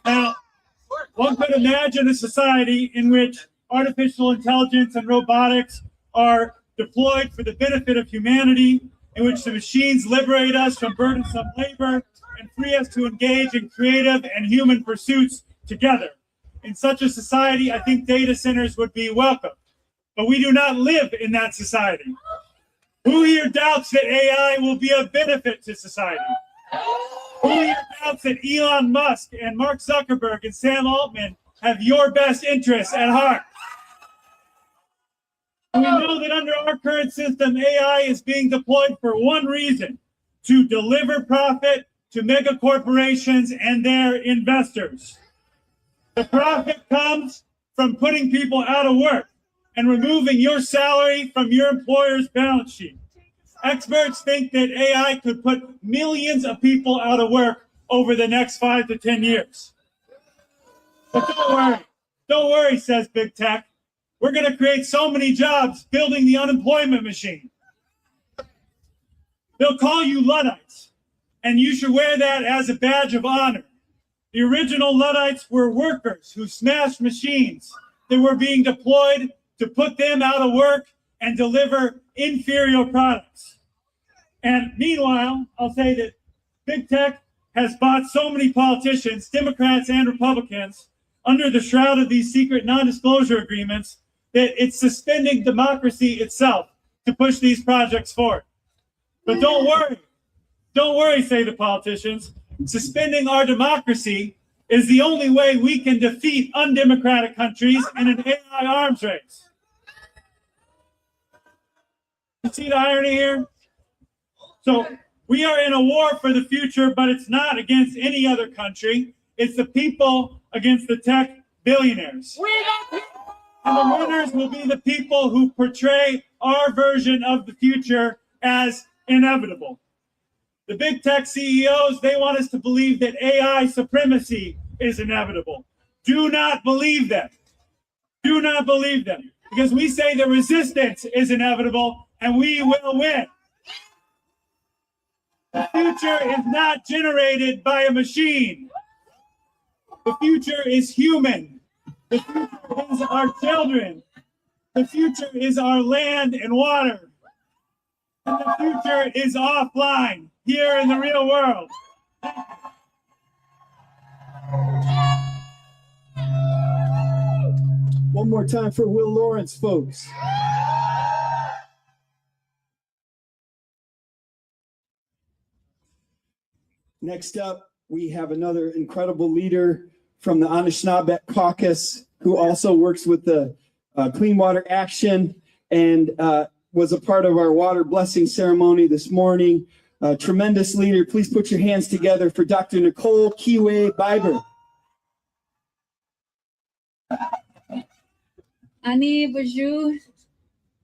Now, one could imagine a society in which artificial intelligence and robotics are deployed for the benefit of humanity, in which the machines liberate us from burdensome labor and free us to engage in creative and human pursuits together. In such a society, I think data centers would be welcome. But we do not live in that society. Who here doubts that AI will be a benefit to society? Who here doubts that Elon Musk and Mark Zuckerberg and Sam Altman have your best interests at heart? We know that under our current system, AI is being deployed for one reason: to deliver profit to mega corporations and their investors. The profit comes from putting people out of work and removing your salary from your employer's balance sheet. Experts think that AI could put millions of people out of work over the next 5 to 10 years. But don't worry, says big tech. We're going to create so many jobs building the unemployment machine. They'll call you Luddites, and you should wear that as a badge of honor. The original Luddites were workers who smashed machines that were being deployed to put them out of work and deliver inferior products. And meanwhile, I'll say that big tech has bought so many politicians, Democrats and Republicans, under the shroud of these secret non-disclosure agreements that it's suspending democracy itself to push these projects forward. But don't worry, say the politicians. Suspending our democracy is the only way we can defeat undemocratic countries in an AI arms race. You see the irony here? So we are in a war for the future, but it's not against any other country. It's the people against the tech billionaires. And the winners will be the people who portray our version of the future as inevitable. The big tech CEOs, they want us to believe that AI supremacy is inevitable. Do not believe them. Do not believe them. Because we say the resistance is inevitable and we will win. The future is not generated by a machine. The future is human. The future is our children. The future is our land and water. And the future is offline, here in the real world.
One more time for Will Lawrence, folks. Next up, we have another incredible leader from the Anishinaabe Caucus who also works with the Clean Water Action and was a part of our water blessing ceremony this morning. Tremendous leader. Please put your hands together for Dr. Nicole Kiwe Biber.
Ani Baju,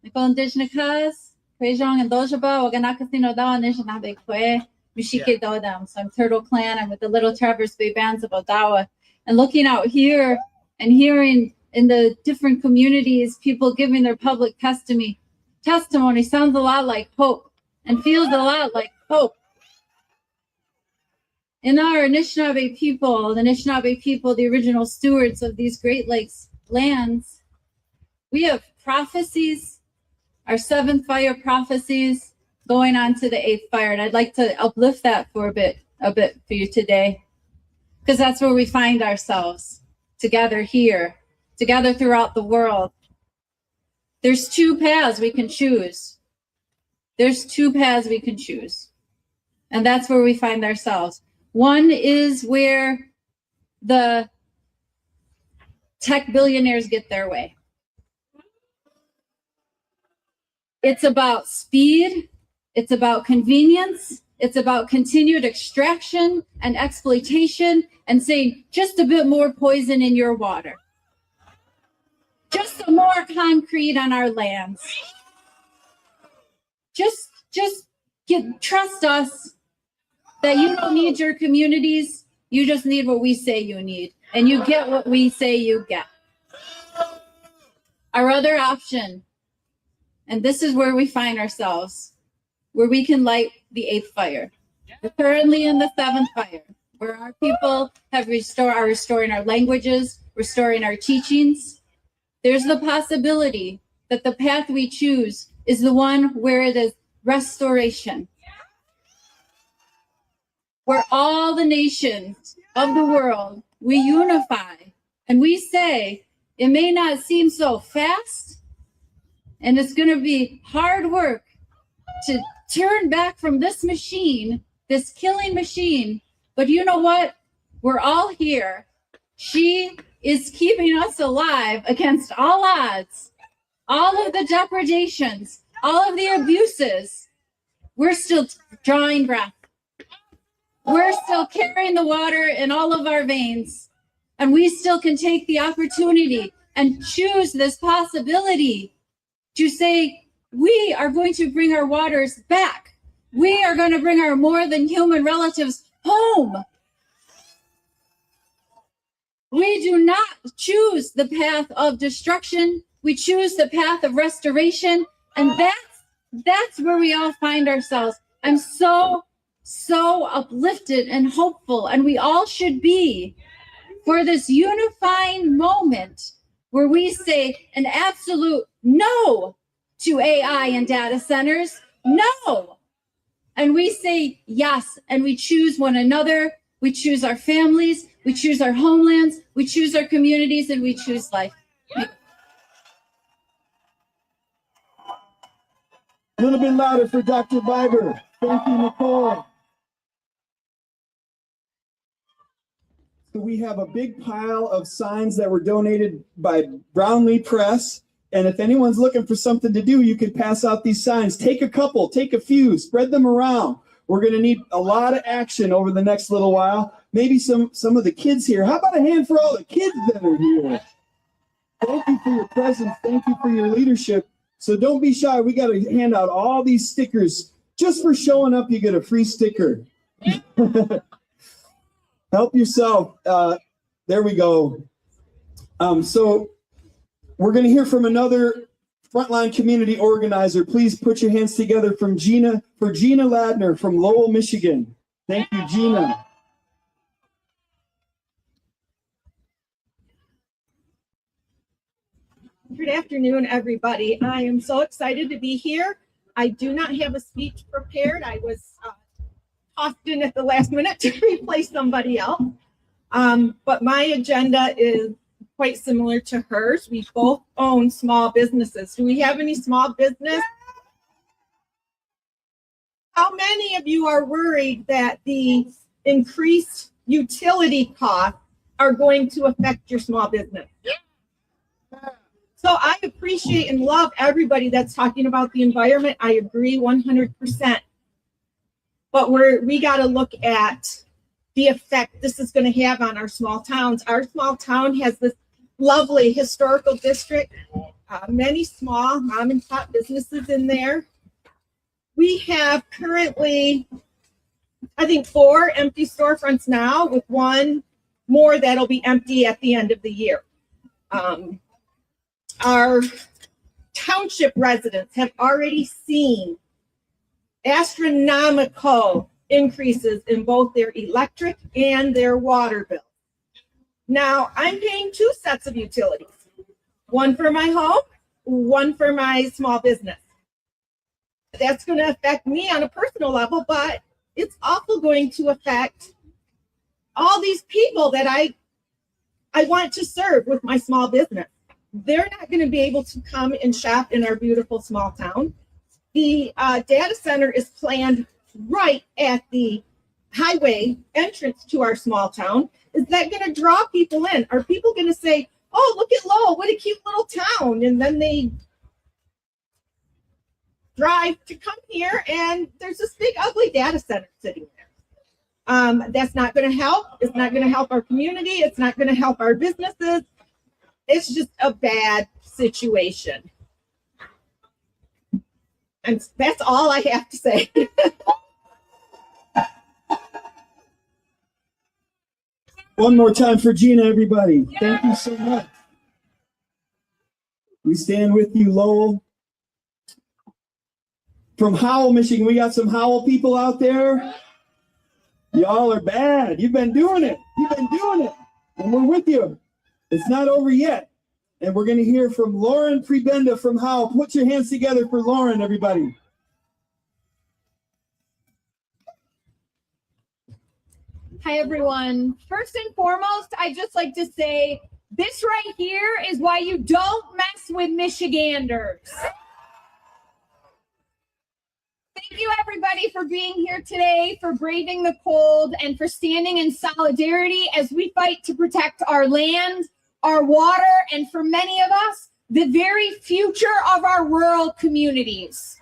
Nicole Indigenous Cuz, Kwejong and Dojaba, Waganakasino Da, Anishinaabe Kwe, Mishike Dodam. So I'm Turtle Clan. I'm with the Little Traverse Bay Bands of Odawa. And looking out here and hearing in the different communities, people giving their public testimony sounds a lot like hope and feels a lot like hope. In our Anishinaabe people, the original stewards of these Great Lakes lands, we have prophecies, our 7th fire prophecies going on to the 8th fire. And I'd like to uplift that for a bit for you today, because that's where we find ourselves together here, together throughout the world. There's 2 paths we can choose. And that's where we find ourselves. One is where the tech billionaires get their way. It's about speed. It's about convenience. It's about continued extraction and exploitation and saying just a bit more poison in your water. Just some more concrete on our lands. Just trust us that you don't need your communities. You just need what we say you need. And you get what we say you get. Our other option, and this is where we find ourselves, where we can light the 8th fire. We're currently in the 7th fire, where our people are restoring our languages, restoring our teachings. There's the possibility that the path we choose is the one where it is restoration, where all the nations of the world, we unify and we say, it may not seem so fast, and it's going to be hard work to turn back from this machine, this killing machine, but you know what? We're all here. She is keeping us alive against all odds, all of the depredations, all of the abuses. We're still drawing breath. We're still carrying the water in all of our veins, and we still can take the opportunity and choose this possibility to say, we are going to bring our waters back. We are going to bring our more than human relatives home. We do not choose the path of destruction. We choose the path of restoration. And that's where we all find ourselves. I'm so uplifted and hopeful, and we all should be, for this unifying moment where we say an absolute no to AI and data centers, no. And we say yes, and we choose one another, we choose our families, we choose our homelands, we choose our communities, and we choose life.
A little bit louder for Dr. Biber. Thank you, Nicole. So we have a big pile of signs that were donated by Brownlee Press. And if anyone's looking for something to do, you could pass out these signs. Take a couple, take a few, spread them around. We're going to need a lot of action over the next little while. Maybe some of the kids here. How about a hand for all the kids that are here? Thank you for your presence. Thank you for your leadership. So don't be shy. We got to hand out all these stickers. Just for showing up, you get a free sticker. Help yourself. There we go. So we're going to hear from another frontline community organizer. Please put your hands together for Gina Ladner from Lowell, Michigan. Thank you, Gina.
Good afternoon, everybody. I am so excited to be here. I do not have a speech prepared. I was tossed in at the last minute to replace somebody else. But my agenda is quite similar to hers. We both own small businesses. Do we have any small business? How many of you are worried that the increased utility costs are going to affect your small business. So I appreciate and love everybody that's talking about the environment. I agree 100%. But we got to look at the effect this is going to have on our small towns. Our small town has this lovely historical district, many small mom and pop businesses in there. We have currently, I think, 4 empty storefronts now, with 1 more that'll be empty at the end of the year. Our township residents have already seen astronomical increases in both their electric and their water bill. Now, I'm paying 2 sets of utilities, 1 for my home, 1 for my small business. That's going to affect me on a personal level, but it's also going to affect all these people that I want to serve with my small business. They're not going to be able to come and shop in our beautiful small town. The data center is planned right at the highway entrance to our small town. Is that going to draw people in? Are people going to say, oh, look at Lowell, what a cute little town? And then they drive to come here and there's this big ugly data center sitting there. That's not going to help. It's not going to help our community. It's not going to help our businesses. It's just a bad situation. And that's all I have to say.
One more time for Gina, everybody. Thank you so much. We stand with you, Lowell. From Howell, Michigan, we got some Howell people out there. Y'all are bad. You've been doing it. And we're with you. It's not over yet. And we're going to hear from Lauren Prebenda from Howell. Put your hands together for Lauren, everybody.
Hi, everyone. First and foremost, I'd just like to say this right here is why you don't mess with Michiganders. Thank you, everybody, for being here today, for braving the cold, and for standing in solidarity as we fight to protect our land, our water, and for many of us, the very future of our rural communities.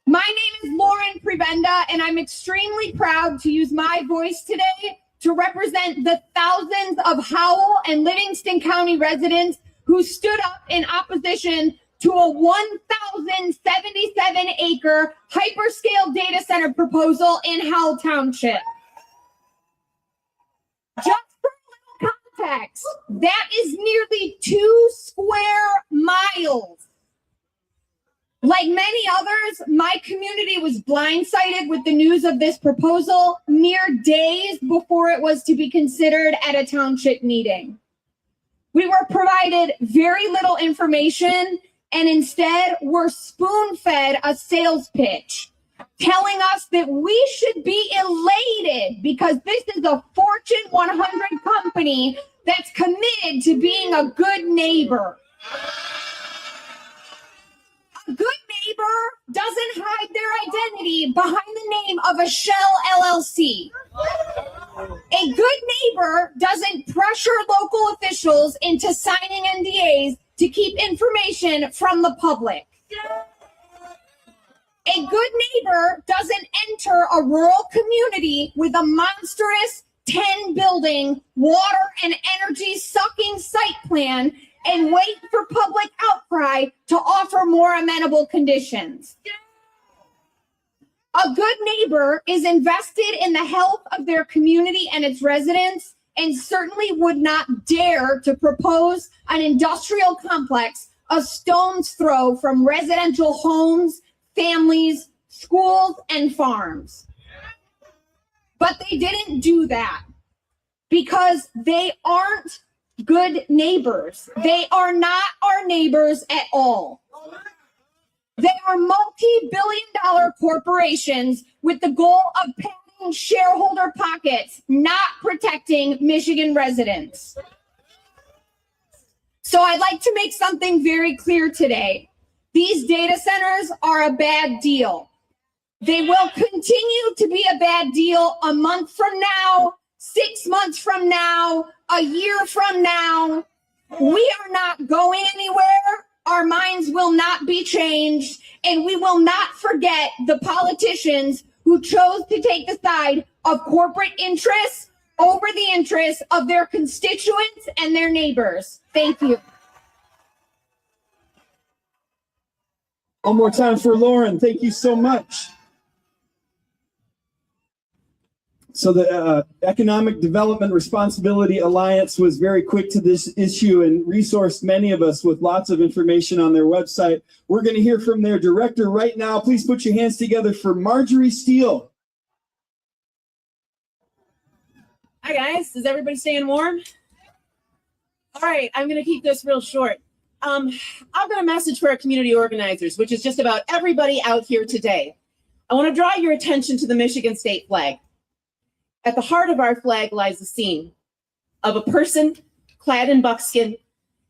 My name is Lauren Prebenda, and I'm extremely proud to use my voice today to represent the thousands of Howell and Livingston County residents who stood up in opposition to a 1,077-acre hyperscale data center proposal in Howell Township. Just for a little context, that is nearly 2 square miles. Like many others, my community was blindsided with the news of this proposal mere days before it was to be considered at a township meeting. We were provided very little information and instead were spoon-fed a sales pitch telling us that we should be elated because this is a Fortune 100 company that's committed to being a good neighbor. A good neighbor doesn't hide their identity behind the name of a shell LLC. A good neighbor doesn't pressure local officials into signing NDAs to keep information from the public. A good neighbor doesn't enter a rural community with a monstrous 10-building water and energy sucking site plan and wait for public outcry to offer more amenable conditions. A good neighbor is invested in the health of their community and its residents and certainly would not dare to propose an industrial complex a stone's throw from residential homes, families, schools, and farms. But they didn't do that because they aren't good neighbors. They are not our neighbors at all. They are multi-billion-dollar corporations with the goal of padding shareholder pockets, not protecting Michigan residents. So I'd like to make something very clear today. These data centers are a bad deal. They will continue to be a bad deal a month from now, 6 months from now, a year from now. We are not going anywhere. Our minds will not be changed, and we will not forget the politicians who chose to take the side of corporate interests over the interests of their constituents and their neighbors. Thank you.
One more time for Lauren. Thank you so much. So the Economic Development Responsibility Alliance was very quick to this issue and resourced many of us with lots of information on their website. We're going to hear from their director right now. Please put your hands together for Marjorie Steele.
Hi guys, is everybody staying warm? All right, I'm gonna keep this real short. I've got a message for our community organizers, which is just about everybody out here today. I wanna draw your attention to the Michigan state flag. At the heart of our flag lies the scene of a person clad in buckskin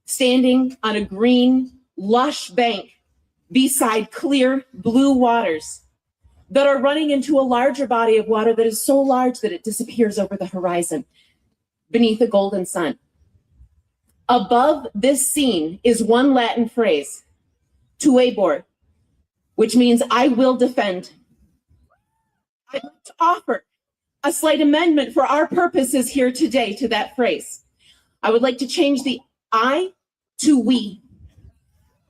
standing on a green, lush bank beside clear blue waters that are running into a larger body of water that is so large that it disappears over the horizon beneath a golden sun. Above this scene is one Latin phrase, tuebor, which means I will defend. I'd like to offer a slight amendment for our purposes here today to that phrase. I would like to change the I to we.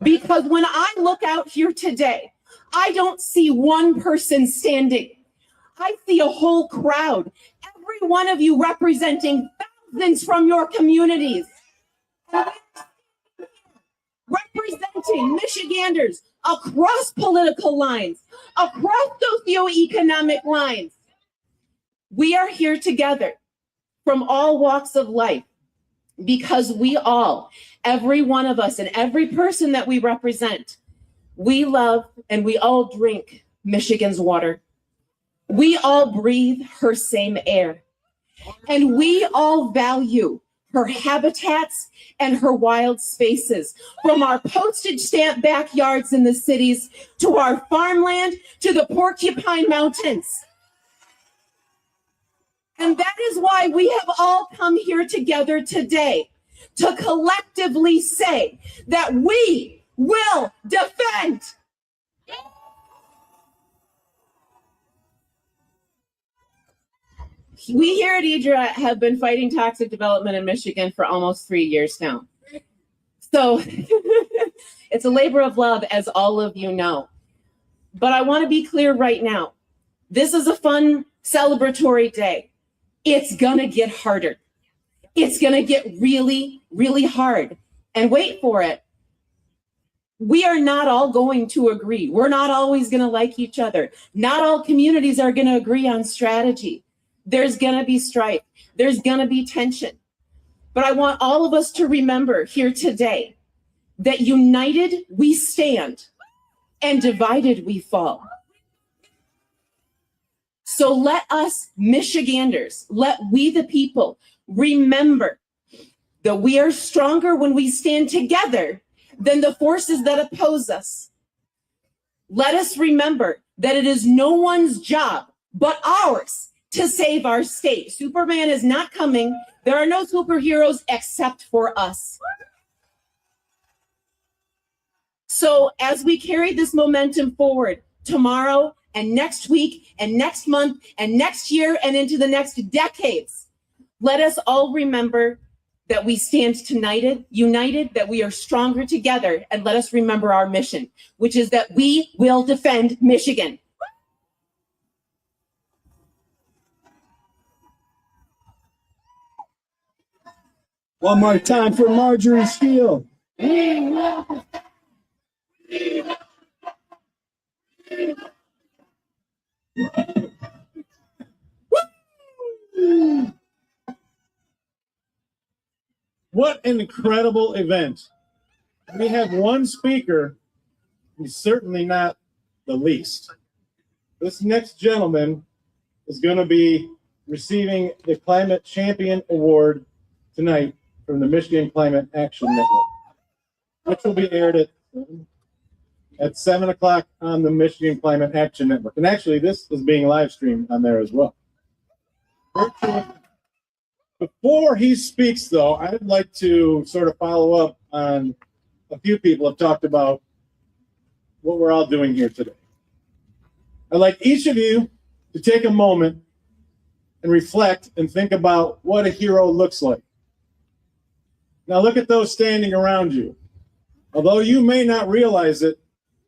Because when I look out here today, I don't see one person standing. I see a whole crowd, every one of you representing thousands from your communities. Representing Michiganders across political lines, across socioeconomic lines. We are here together from all walks of life because we all, every one of us and every person that we represent, we love and we all drink Michigan's water. We all breathe her same air. And we all value her habitats and her wild spaces, from our postage stamp backyards in the cities to our farmland to the Porcupine Mountains. And that is why we have all come here together today to collectively say that we will defend. We here at IDRA have been fighting toxic development in Michigan for almost 3 years now. So it's a labor of love, as all of you know. But I want to be clear right now. This is a fun, celebratory day. It's gonna get harder. It's gonna get really, really hard. And wait for it. We are not all going to agree. We're not always gonna like each other. Not all communities are gonna agree on strategy. There's gonna be strife. There's gonna be tension. But I want all of us to remember here today that united we stand and divided we fall. So let us Michiganders, let we the people remember that we are stronger when we stand together than the forces that oppose us. Let us remember that it is no one's job but ours to save our state. Superman is not coming. There are no superheroes except for us. So as we carry this momentum forward tomorrow and next week and next month and next year and into the next decades, let us all remember that we stand united, that we are stronger together, and let us remember our mission, which is that we will defend Michigan.
One more time for Marjorie Steele.
What an incredible event. We have one speaker, who's certainly not the least. This next gentleman is going to be receiving the Climate Champion Award tonight from the Michigan Climate Action Network, which will be aired at at 7 o'clock on the Michigan Climate Action Network. And actually, this is being live streamed on there as well. Before he speaks, though, I'd like to sort of follow up on a few people have talked about what we're all doing here today. I'd like each of you to take a moment and reflect and think about what a hero looks like. Now look at those standing around you. Although you may not realize it,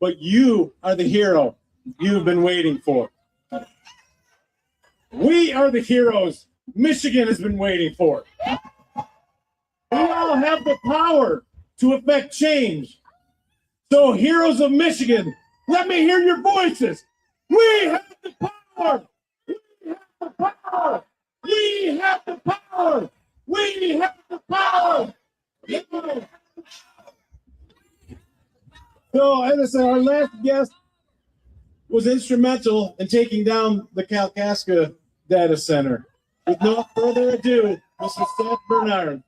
but you are the hero you've been waiting for. We are the heroes Michigan has been waiting for. We all have the power to affect change. So heroes of Michigan, let me hear your voices. We have the power. We have the power. We have the power. We have the power. So, as I said, our last guest was instrumental in taking down the Kalkaska data center. With no further ado, Mr. Seth Bernard.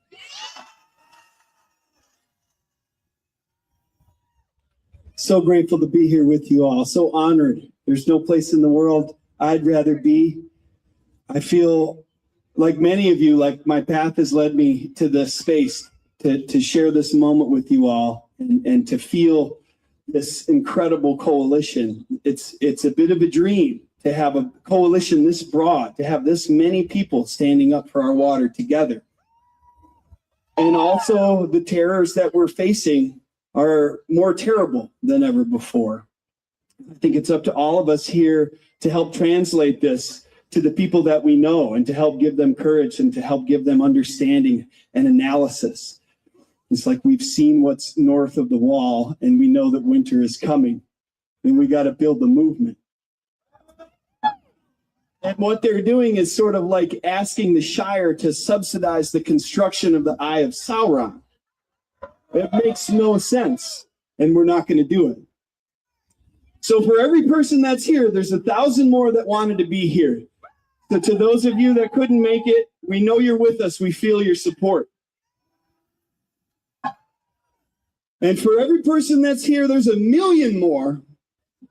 So grateful to be here with you all. So honored. There's no place in the world I'd rather be. I feel like many of you, like my path has led me to this space to share this moment with you all and to feel this incredible coalition. It's a bit of a dream to have a coalition this broad, to have this many people standing up for our water together. And also the terrors that we're facing are more terrible than ever before. I think it's up to all of us here to help translate this to the people that we know and to help give them courage and to help give them understanding and analysis. It's like we've seen what's north of the wall and we know that winter is coming and we got to build the movement. And what they're doing is sort of like asking the Shire to subsidize the construction of the Eye of Sauron. It makes no sense, and we're not going to do it. So for every person that's here, there's 1,000 more that wanted to be here. So to those of you that couldn't make it, we know you're with us. We feel your support. And for every person that's here, there's 1 million more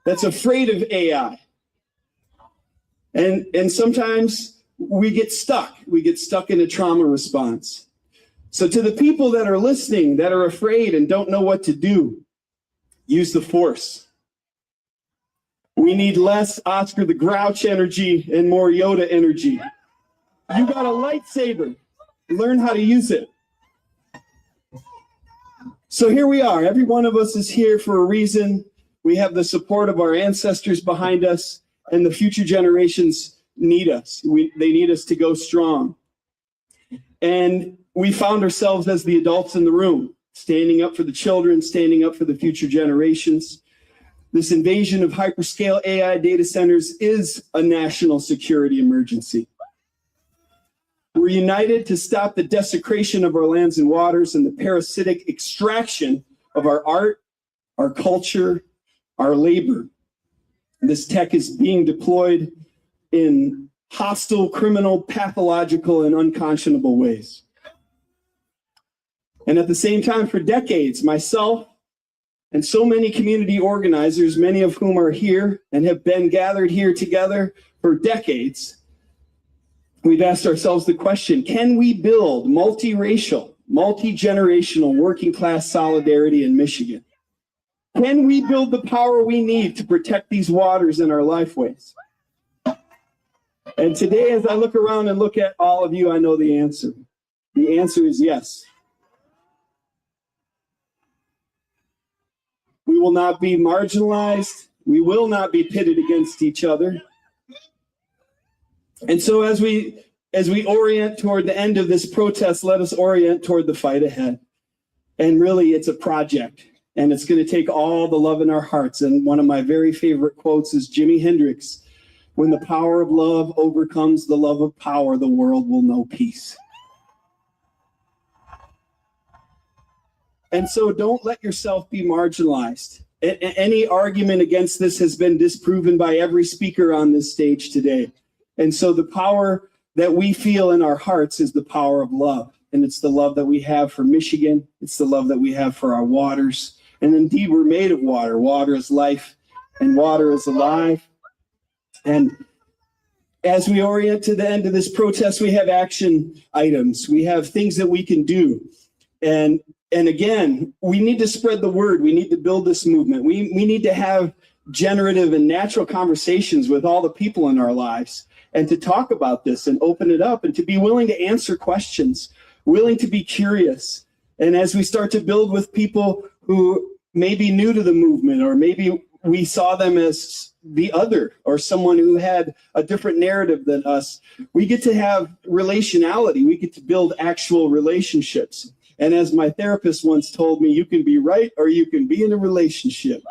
that's afraid of AI. And sometimes we get stuck. We get stuck in a trauma response. So to the people that are listening, that are afraid and don't know what to do, use the force. We need less Oscar the Grouch energy and more Yoda energy. You got a lightsaber. Learn how to use it. So here we are. Every one of us is here for a reason. We have the support of our ancestors behind us, and the future generations need us. They need us to go strong. And we found ourselves as the adults in the room, standing up for the children, standing up for the future generations. This invasion of hyperscale AI data centers is a national security emergency. We're united to stop the desecration of our lands and waters and the parasitic extraction of our art, our culture, our labor. This tech is being deployed in hostile, criminal, pathological, and unconscionable ways. And at the same time, for decades, myself and so many community organizers, many of whom are here and have been gathered here together for decades, we've asked ourselves the question, can we build multiracial, multi-generational working class solidarity in Michigan? Can we build the power we need to protect these waters and our lifeways? And today, as I look around and look at all of you, I know the answer. The answer is yes. We will not be marginalized. We will not be pitted against each other. And so as we orient toward the end of this protest, let us orient toward the fight ahead. And really, it's a project. And it's going to take all the love in our hearts. And one of my very favorite quotes is Jimi Hendrix. When the power of love overcomes the love of power, the world will know peace. And so don't let yourself be marginalized. Any argument against this has been disproven by every speaker on this stage today. And so the power that we feel in our hearts is the power of love. And it's the love that we have for Michigan. It's the love that we have for our waters. And indeed, we're made of water. Water is life, and water is alive. And as we orient to the end of this protest, we have action items. We have things that we can do. And again, we need to spread the word. We need to build this movement. We need to have generative and natural conversations with all the people in our lives, and to talk about this and open it up, and to be willing to answer questions, willing to be curious. And as we start to build with people who may be new to the movement, or maybe we saw them as the other, or someone who had a different narrative than us, we get to have relationality. We get to build actual relationships. And as my therapist once told me, you can be right or you can be in a relationship.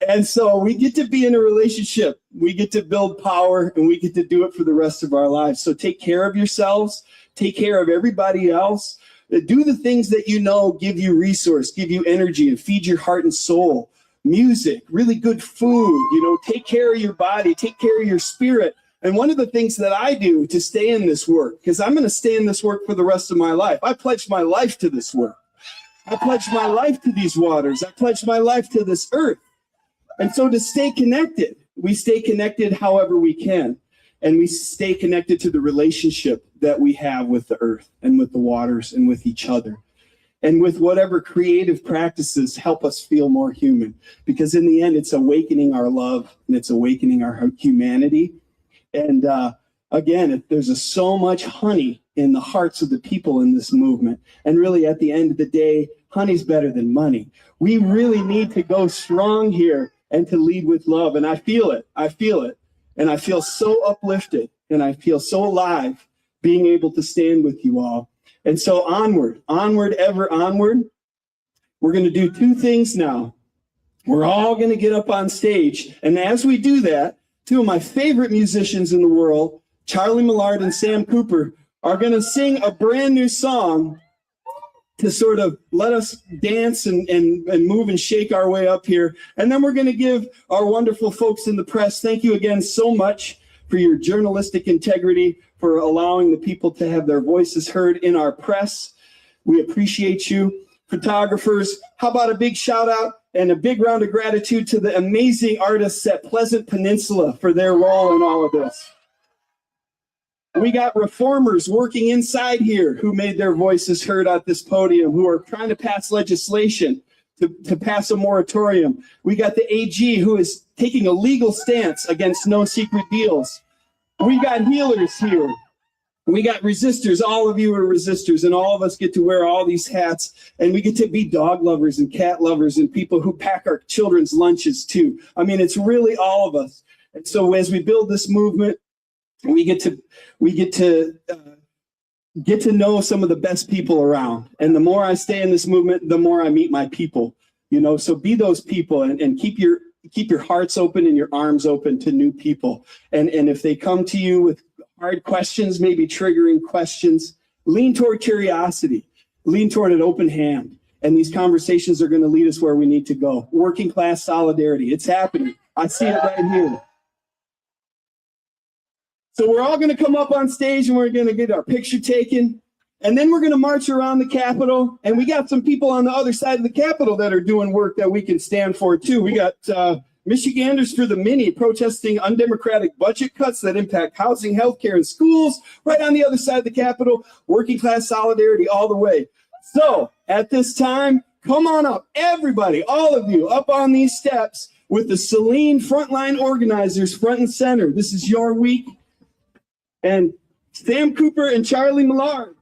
And so we get to be in a relationship. We get to build power, and we get to do it for the rest of our lives. So take care of yourselves. Take care of everybody else. Do the things that you know give you resource, give you energy, and feed your heart and soul. Music, really good food, take care of your body, take care of your spirit. And one of the things that I do to stay in this work, because I'm going to stay in this work for the rest of my life. I pledge my life to this work. I pledge my life to these waters. I pledge my life to this earth. And so to stay connected, we stay connected however we can. And we stay connected to the relationship that we have with the earth and with the waters and with each other. And with whatever creative practices help us feel more human. Because in the end, it's awakening our love, and it's awakening our humanity. And again, there's so much honey in the hearts of the people in this movement. And really, at the end of the day, honey's better than money. We really need to go strong here and to lead with love. And I feel it. I feel it. And I feel so uplifted, and I feel so alive being able to stand with you all. And so onward, ever onward. We're going to do two things now. We're all going to get up on stage. And as we do that, two of my favorite musicians in the world, Charlie Millard and Sam Cooper, are going to sing a brand new song to sort of let us dance and move and shake our way up here. And then we're going to give our wonderful folks in the press, thank you again so much for your journalistic integrity, for allowing the people to have their voices heard in our press. We appreciate you. Photographers, how about a big shout out and a big round of gratitude to the amazing artists at Pleasant Peninsula for their role in all of this. We got reformers working inside here who made their voices heard at this podium, who are trying to pass legislation to pass a moratorium. We got the AG who is taking a legal stance against no secret deals. We got healers here. We got resistors. All of you are resistors, and all of us get to wear all these hats, and we get to be dog lovers and cat lovers and people who pack our children's lunches too. I mean, it's really all of us. And so as we build this movement, we get to know some of the best people around. And the more I stay in this movement, the more I meet my people. So be those people, and keep your hearts open and your arms open to new people. And if they come to you with hard questions, maybe triggering questions, lean toward curiosity, lean toward an open hand. And these conversations are going to lead us where we need to go. Working class solidarity, it's happening. I see it right here. So we're all going to come up on stage, and we're going to get our picture taken. And then we're going to march around the Capitol. And we got some people on the other side of the Capitol that are doing work that we can stand for too. We got Michiganders for the Mini protesting undemocratic budget cuts that impact housing, healthcare, and schools. Right on the other side of the Capitol, working class solidarity all the way. So at this time, come on up, everybody, all of you, up on these steps with the Saline frontline organizers front and center. This is your week. And Sam Cooper and Charlie Millard.